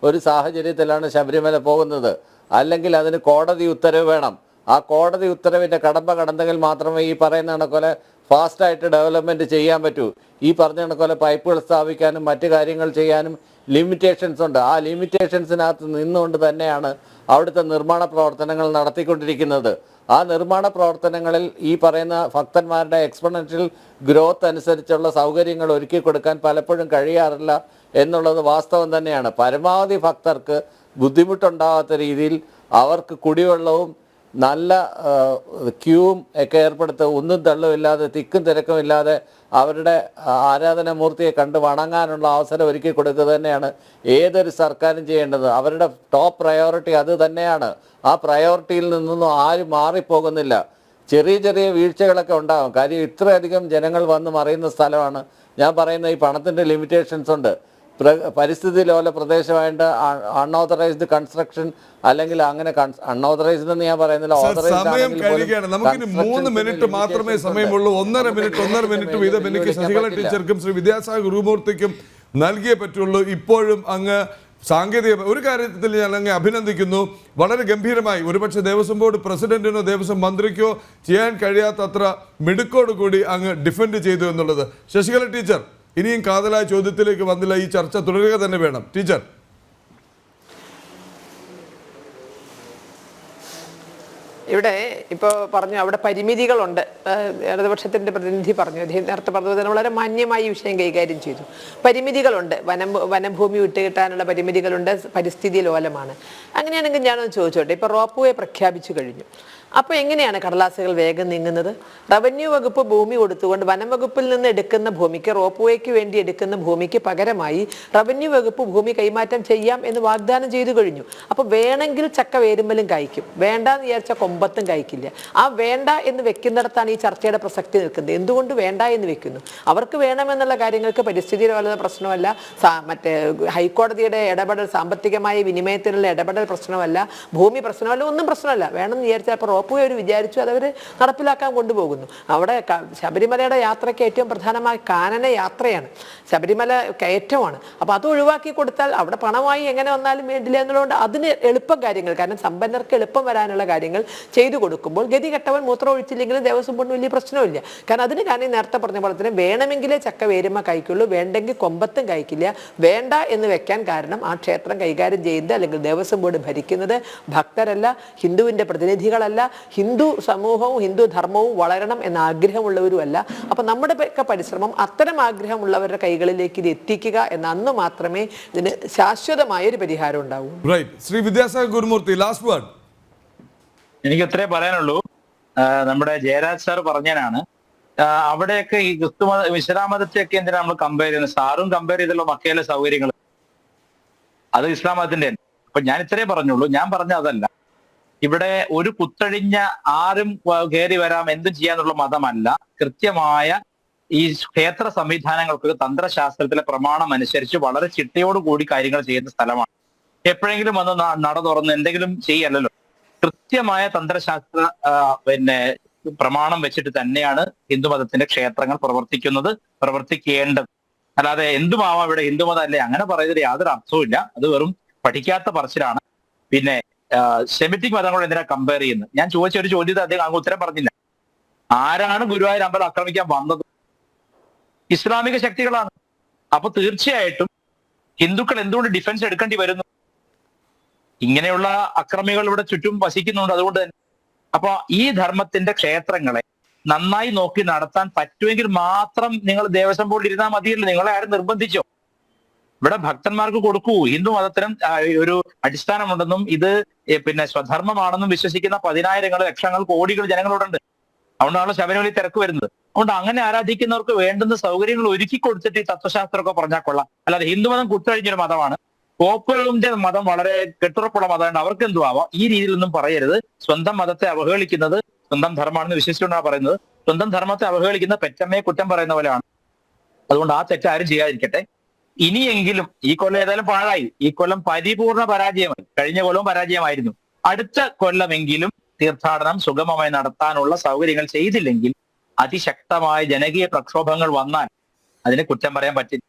ഒരു സാഹചര്യത്തിലാണ് ശബരിമല പോകുന്നത്. അല്ലെങ്കിൽ അതിന് കോടതി ഉത്തരവ് വേണം. ആ കോടതി ഉത്തരവിൻ്റെ കടമ്പ കടന്നെങ്കിൽ മാത്രമേ ഈ പറയുന്ന കണക്കോലെ ഫാസ്റ്റായിട്ട് ഡെവലപ്മെൻറ്റ് ചെയ്യാൻ പറ്റൂ. ഈ പറഞ്ഞ കണക്കോലെ പൈപ്പുകൾ സ്ഥാപിക്കാനും മറ്റു കാര്യങ്ങൾ ചെയ്യാനും ലിമിറ്റേഷൻസ് ഉണ്ട്. ആ ലിമിറ്റേഷൻസിനകത്ത് നിന്നുകൊണ്ട് തന്നെയാണ് അവിടുത്തെ നിർമ്മാണ പ്രവർത്തനങ്ങൾ നടത്തിക്കൊണ്ടിരിക്കുന്നത്. ആ നിർമ്മാണ പ്രവർത്തനങ്ങളിൽ ഈ പറയുന്ന ഭക്തന്മാരുടെ എക്സ്പൊണൻഷ്യൽ ഗ്രോത്ത് അനുസരിച്ചുള്ള സൗകര്യങ്ങൾ ഒരുക്കി കൊടുക്കാൻ പലപ്പോഴും കഴിയാറില്ല എന്നുള്ളത് വാസ്തവം തന്നെയാണ്. പരമാവധി ഭക്തർക്ക് ബുദ്ധിമുട്ടുണ്ടാകാത്ത രീതിയിൽ അവർക്ക് കുടിവെള്ളവും നല്ല ക്യൂവും ഒക്കെ ഏർപ്പെടുത്തുക, ഒന്നും തള്ളുമില്ലാതെ തിക്കും തിരക്കുമില്ലാതെ അവരുടെ ആരാധനാമൂർത്തിയെ കണ്ട് വണങ്ങാനുള്ള അവസരം ഒരുക്കി കൊടുക്കുക തന്നെയാണ് ഏതൊരു സർക്കാരും ചെയ്യേണ്ടത്. അവരുടെ ടോപ്പ് പ്രയോറിറ്റി അത് തന്നെയാണ്. ആ പ്രയോറിറ്റിയിൽ നിന്നൊന്നും ആരും മാറിപ്പോകുന്നില്ല. ചെറിയ ചെറിയ വീഴ്ചകളൊക്കെ ഉണ്ടാകും. കാര്യം ഇത്രയധികം ജനങ്ങൾ വന്ന് മറിയുന്ന സ്ഥലമാണ്. ഞാൻ പറയുന്ന ഈ പണത്തിൻ്റെ ലിമിറ്റേഷൻസ് ഉണ്ട്. പരിസ്ഥിതി ലോല പ്രദേശമായിട്ട് അൺഓതറൈസ്ഡ് കൺസ്ട്രക്ഷൻ അല്ലെങ്കിൽ അങ്ങനെ അൺഓതറൈസ്ഡ് എന്ന് ഞാൻ പറയുന്നില്ല, സമയം കഴിയുകയാണ്. നമുക്കിനി 3 മിനിറ്റ് മാത്രമേ സമയമുള്ളൂ. 1.5 മിനിറ്റ് വീതം എനിക്ക് ശശികല ടീച്ചർക്കും ശ്രീ വിദ്യാസാഗർ ഗുരുമൂർത്തിക്കും നൽകിയേ പറ്റുള്ളൂ. ഇപ്പോഴും അങ്ങ് സാങ്കേതിക ഒരു കാര്യത്തിൽ ഞാൻ അങ്ങ് അഭിനന്ദിക്കുന്നു. വളരെ ഗംഭീരമായി ഒരുപക്ഷെ ദേവസ്വം ബോർഡ് പ്രസിഡന്റിനോ ദേവസ്വം മന്ത്രിക്കോ ചെയ്യാൻ കഴിയാത്തത്ര മിടുക്കോടുകൂടി അങ്ങ് ഡിഫെൻഡ് ചെയ്തു എന്നുള്ളത്. ശശികല ടീച്ചർ, ഇനിയും കാതലായ ചോദ്യത്തിലേക്ക് വന്നില്ല. ഈ ചർച്ച തുടരുക തന്നെ വേണം. ടീച്ചർ, ഇവിടെ ഇപ്പോൾ പറഞ്ഞു അവിടെ പരിമിതികളുണ്ട്. ഇടതുപക്ഷത്തിൻ്റെ പ്രതിനിധി പറഞ്ഞു, അദ്ദേഹം നേരത്തെ പറഞ്ഞത് വളരെ മാന്യമായി ഈ വിഷയം കൈകാര്യം ചെയ്തു. പരിമിതികളുണ്ട്, വനഭൂമി വിട്ടുകിട്ടാനുള്ള പരിമിതികളുണ്ട്, പരിസ്ഥിതി ലോലമാണ്. അങ്ങനെയാണെങ്കിൽ ഞാനൊന്ന് ചോദിച്ചോട്ടെ, ഇപ്പോൾ റോപ്പ് വേ പ്രഖ്യാപിച്ചു കഴിഞ്ഞു. അപ്പോൾ എങ്ങനെയാണ് കടലാസുകൾ വേഗം നീങ്ങുന്നത്? റവന്യൂ വകുപ്പ് ഭൂമി കൊടുത്തുകൊണ്ട് വനം വകുപ്പിൽ നിന്ന് എടുക്കുന്ന ഭൂമിക്ക്, റോപ്പ് വേക്ക് വേണ്ടി എടുക്കുന്ന ഭൂമിക്ക് പകരമായി റവന്യൂ വകുപ്പ് ഭൂമി കൈമാറ്റം ചെയ്യാം എന്ന് വാഗ്ദാനം ചെയ്തു കഴിഞ്ഞു. അപ്പോൾ വേണമെങ്കിൽ ചക്ക വേരുമ്പലും കായ്ക്കും, വേണ്ടാന്ന് വിചാരിച്ച കൊമ്പത്തും കായ്ക്കില്ല. ആ വേണ്ട എന്ന് വെക്കുന്നിടത്താണ് ഈ ചർച്ചയുടെ പ്രസക്തി നിൽക്കുന്നത്. എന്തുകൊണ്ട് വേണ്ട എന്ന് വെക്കുന്നു? അവർക്ക് വേണമെന്നുള്ള കാര്യങ്ങൾക്ക് പരിസ്ഥിതി ലോല പ്രശ്നമല്ല, മറ്റേ ഹൈക്കോടതിയുടെ ഇടപെടൽ, സാമ്പത്തികമായ വിനിമയത്തിലുള്ള ഇടപെടൽ പ്രശ്നമല്ല, ഭൂമി പ്രശ്നമല്ല, ഒന്നും പ്രശ്നമല്ല. വേണമെന്ന് വിചാരിച്ചാൽ അപ്പോൾ റോപ്പ് വേ അവർ വിചാരിച്ചു, അതവർ നടപ്പിലാക്കാൻ കൊണ്ടുപോകുന്നു. അവിടെ ശബരിമലയുടെ യാത്രയ്ക്ക് ഏറ്റവും പ്രധാനമായ കാനന യാത്രയാണ്, ശബരിമല കയറ്റമാണ്. അപ്പോൾ അത് ഒഴിവാക്കി കൊടുത്താൽ അവിടെ പണമായി എങ്ങനെ വന്നാലും വേണ്ടില്ല എന്നുള്ളതുകൊണ്ട് അതിന് എളുപ്പം കാര്യങ്ങൾ, കാരണം സമ്പന്നർക്ക് എളുപ്പം വരാനുള്ള കാര്യങ്ങൾ ചെയ്തു കൊടുക്കുമ്പോൾ ഗതികെട്ടവൻ മൂത്രം ഒഴിച്ചില്ലെങ്കിലും ദേവസ്വം ബോർഡിന് വലിയ പ്രശ്നമില്ല. കാരണം അതിന് കാരണം നേരത്തെ പറഞ്ഞ പോലെ തന്നെ വേണമെങ്കിലേ ചക്ക വേരുമ കഴിക്കുള്ളൂ, വേണ്ടെങ്കിൽ കൊമ്പത്തും കഴിക്കില്ല. വേണ്ട എന്ന് വെക്കാൻ കാരണം ആ ക്ഷേത്രം കൈകാര്യം ചെയ്യുന്നത് അല്ലെങ്കിൽ ദേവസ്വം ബോർഡ് ഭരിക്കുന്നത് ഭക്തരല്ല, ഹിന്ദുവിൻ്റെ പ്രതിനിധികളല്ല, ഹിന്ദു സമൂഹവും ഹിന്ദു ധർമ്മവും വളരണം എന്ന ആഗ്രഹമുള്ളവരുമല്ല. അപ്പം നമ്മുടെ ഒക്കെ പരിശ്രമം അത്തരം ആഗ്രഹമുള്ളവരുടെ കൈകളിലേക്ക് ഇത് എത്തിക്കുക എന്ന അന്ന് മാത്രമേ ഇതിന് ശാശ്വതമായൊരു പരിഹാരം ഉണ്ടാവൂ. Shri Vidyasagar Gurumurthy, last word. എനിക്ക് ഇത്രേ പറയാനുള്ളൂ. നമ്മുടെ ജയരാജ് സാർ പറഞ്ഞാണ് അവിടെയൊക്കെ ഈ ക്രിസ്തുമത ഇസ്ലാമതത്തെയൊക്കെ എന്തിനാ നമ്മൾ കമ്പയർ ചെയ്യുന്നത്? സാറും കമ്പയർ ചെയ്തല്ലോ മക്കയിലെ സൗകര്യങ്ങൾ, അത് ഇസ്ലാം മതത്തിന്റെ. അപ്പൊ ഞാൻ ഇത്രേ പറഞ്ഞുള്ളൂ. ഞാൻ പറഞ്ഞ അതല്ല, ഇവിടെ ഒരു കുത്തഴിഞ്ഞ ആരും കയറി വരാം എന്തും ചെയ്യാന്നുള്ള മതമല്ല. കൃത്യമായ ഈ ക്ഷേത്ര സംവിധാനങ്ങൾക്ക് തന്ത്രശാസ്ത്രത്തിലെ പ്രമാണം അനുസരിച്ച് വളരെ ചിട്ടയോടുകൂടി കാര്യങ്ങൾ ചെയ്യുന്ന സ്ഥലമാണ്. എപ്പോഴെങ്കിലും വന്ന് നട തുറന്ന് എന്തെങ്കിലും ചെയ്യല്ലോ. കൃത്യമായ തന്ത്രശാസ്ത്ര പ്രമാണം വെച്ചിട്ട് തന്നെയാണ് ഹിന്ദുമതത്തിന്റെ ക്ഷേത്രങ്ങൾ പ്രവർത്തിക്കേണ്ടത്. അല്ലാതെ എന്തുമാവാം ഇവിടെ ഹിന്ദുമതം അല്ലേ അങ്ങനെ പറയുന്നതിൽ യാതൊരു അർത്ഥവുമില്ല. അത് വെറും പഠിക്കാത്ത പറച്ചിലാണ്. പിന്നെ സെമിറ്റിക് മതങ്ങളോട് എന്തിനാ കമ്പയർ ചെയ്യുന്നത്? ഞാൻ ചോദിച്ച ഒരു ചോദ്യത്തെ അദ്ദേഹം അങ്ങ് ഉത്തരം പറഞ്ഞില്ല. ആരാണ് ഗുരുവായൂർ അമ്പലം ആക്രമിക്കാൻ വന്നത്? ഇസ്ലാമിക ശക്തികളാണ്. അപ്പൊ തീർച്ചയായിട്ടും ഹിന്ദുക്കൾ എന്തുകൊണ്ട് ഡിഫൻസ് എടുക്കേണ്ടി വരുന്നു? ഇങ്ങനെയുള്ള അക്രമികൾ ഇവിടെ ചുറ്റും വസിക്കുന്നുണ്ട്. അതുകൊണ്ട് തന്നെ അപ്പൊ ഈ ധർമ്മത്തിന്റെ ക്ഷേത്രങ്ങളെ നന്നായി നോക്കി നടത്താൻ പറ്റുമെങ്കിൽ മാത്രം നിങ്ങൾ ദേവസ്വം ബോർഡിൽ ഇരുന്നാൽ മതിയല്ലോ. നിങ്ങളെ ആരും നിർബന്ധിച്ചോ? ഇവിടെ ഭക്തന്മാർക്ക് കൊടുക്കൂ. ഹിന്ദു മതത്തിനും ഒരു അടിസ്ഥാനമുണ്ടെന്നും ഇത് സ്വധർമ്മമാണെന്നും വിശ്വസിക്കുന്ന 10,000 ലക്ഷങ്ങൾ കോടികൾ ജനങ്ങളോടുണ്ട്. അതുകൊണ്ടാണ് ശബരിമലയിൽ തിരക്ക് വരുന്നത്. അതുകൊണ്ട് അങ്ങനെ ആരാധിക്കുന്നവർക്ക് വേണ്ടുന്ന സൗകര്യങ്ങൾ ഒരുക്കി കൊടുത്തിട്ട് ഈ തത്വശാസ്ത്രമൊക്കെ പറഞ്ഞാൽ കൊള്ളാം. അല്ലാതെ ഹിന്ദുമതം കുത്തഴിഞ്ഞൊരു മതമാണ്, പോപ്പുകളുടെ മതം വളരെ കെട്ടുറപ്പുള്ള മതമാണ്, അവർക്ക് എന്തു ആവാം, ഈ രീതിയിലൊന്നും പറയരുത്. സ്വന്തം മതത്തെ അവഹേളിക്കുന്നത്, സ്വന്തം ധർമ്മമാണെന്ന് വിശ്വസിച്ചുകൊണ്ടാണ് പറയുന്നത്. സ്വന്തം ധർമ്മത്തെ അവഹേളിക്കുന്ന പെറ്റമ്മയെ കുറ്റം പറയുന്ന പോലെയാണ്. അതുകൊണ്ട് ആ തെറ്റ് ആരും ചെയ്യാതിരിക്കട്ടെ. ഇനിയെങ്കിലും ഈ കൊല്ലം ഏതായാലും പാഴായി. ഈ കൊല്ലം പരിപൂർണ പരാജയമായി. കഴിഞ്ഞ കൊല്ലവും പരാജയമായിരുന്നു. അടുത്ത കൊല്ലമെങ്കിലും തീർത്ഥാടനം സുഗമമായി നടത്താനുള്ള സൗകര്യങ്ങൾ ചെയ്തില്ലെങ്കിൽ അതിശക്തമായ ജനകീയ പ്രക്ഷോഭങ്ങൾ വന്നാൽ അതിനെ കുറ്റം പറയാൻ പറ്റില്ല.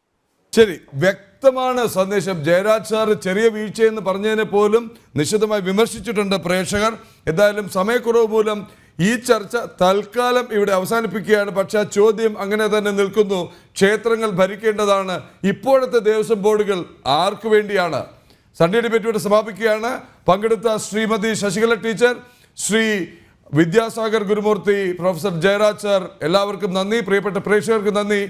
ശരി, വ്യക്തമാണ് സന്ദേശം. ജയരാജ് സാർ ചെറിയ വീഴ്ചയെന്ന് പറഞ്ഞതിനെ പോലും നിശിതമായി വിമർശിച്ചിട്ടുണ്ട് പ്രേക്ഷകർ. എന്തായാലും സമയക്കുറവ് മൂലം ഈ ചർച്ച തൽക്കാലം ഇവിടെ അവസാനിപ്പിക്കുകയാണ്. പക്ഷെ ആ ചോദ്യം അങ്ങനെ തന്നെ നിൽക്കുന്നു. ക്ഷേത്രങ്ങൾ ഭരിക്കേണ്ടതാണ് ഇപ്പോഴത്തെ ദേവസ്വം ബോർഡുകൾ ആർക്കു വേണ്ടിയാണ്? സൺഡേ ഡിബേറ്റ് ഇവിടെ സമാപിക്കുകയാണ്. പങ്കെടുത്ത Shrimati Sasikala teacher, Shri Vidyasagar Gurumurthy, professor Jayaraj sir, എല്ലാവർക്കും നന്ദി. പ്രിയപ്പെട്ട പ്രേക്ഷകർക്ക് നന്ദി.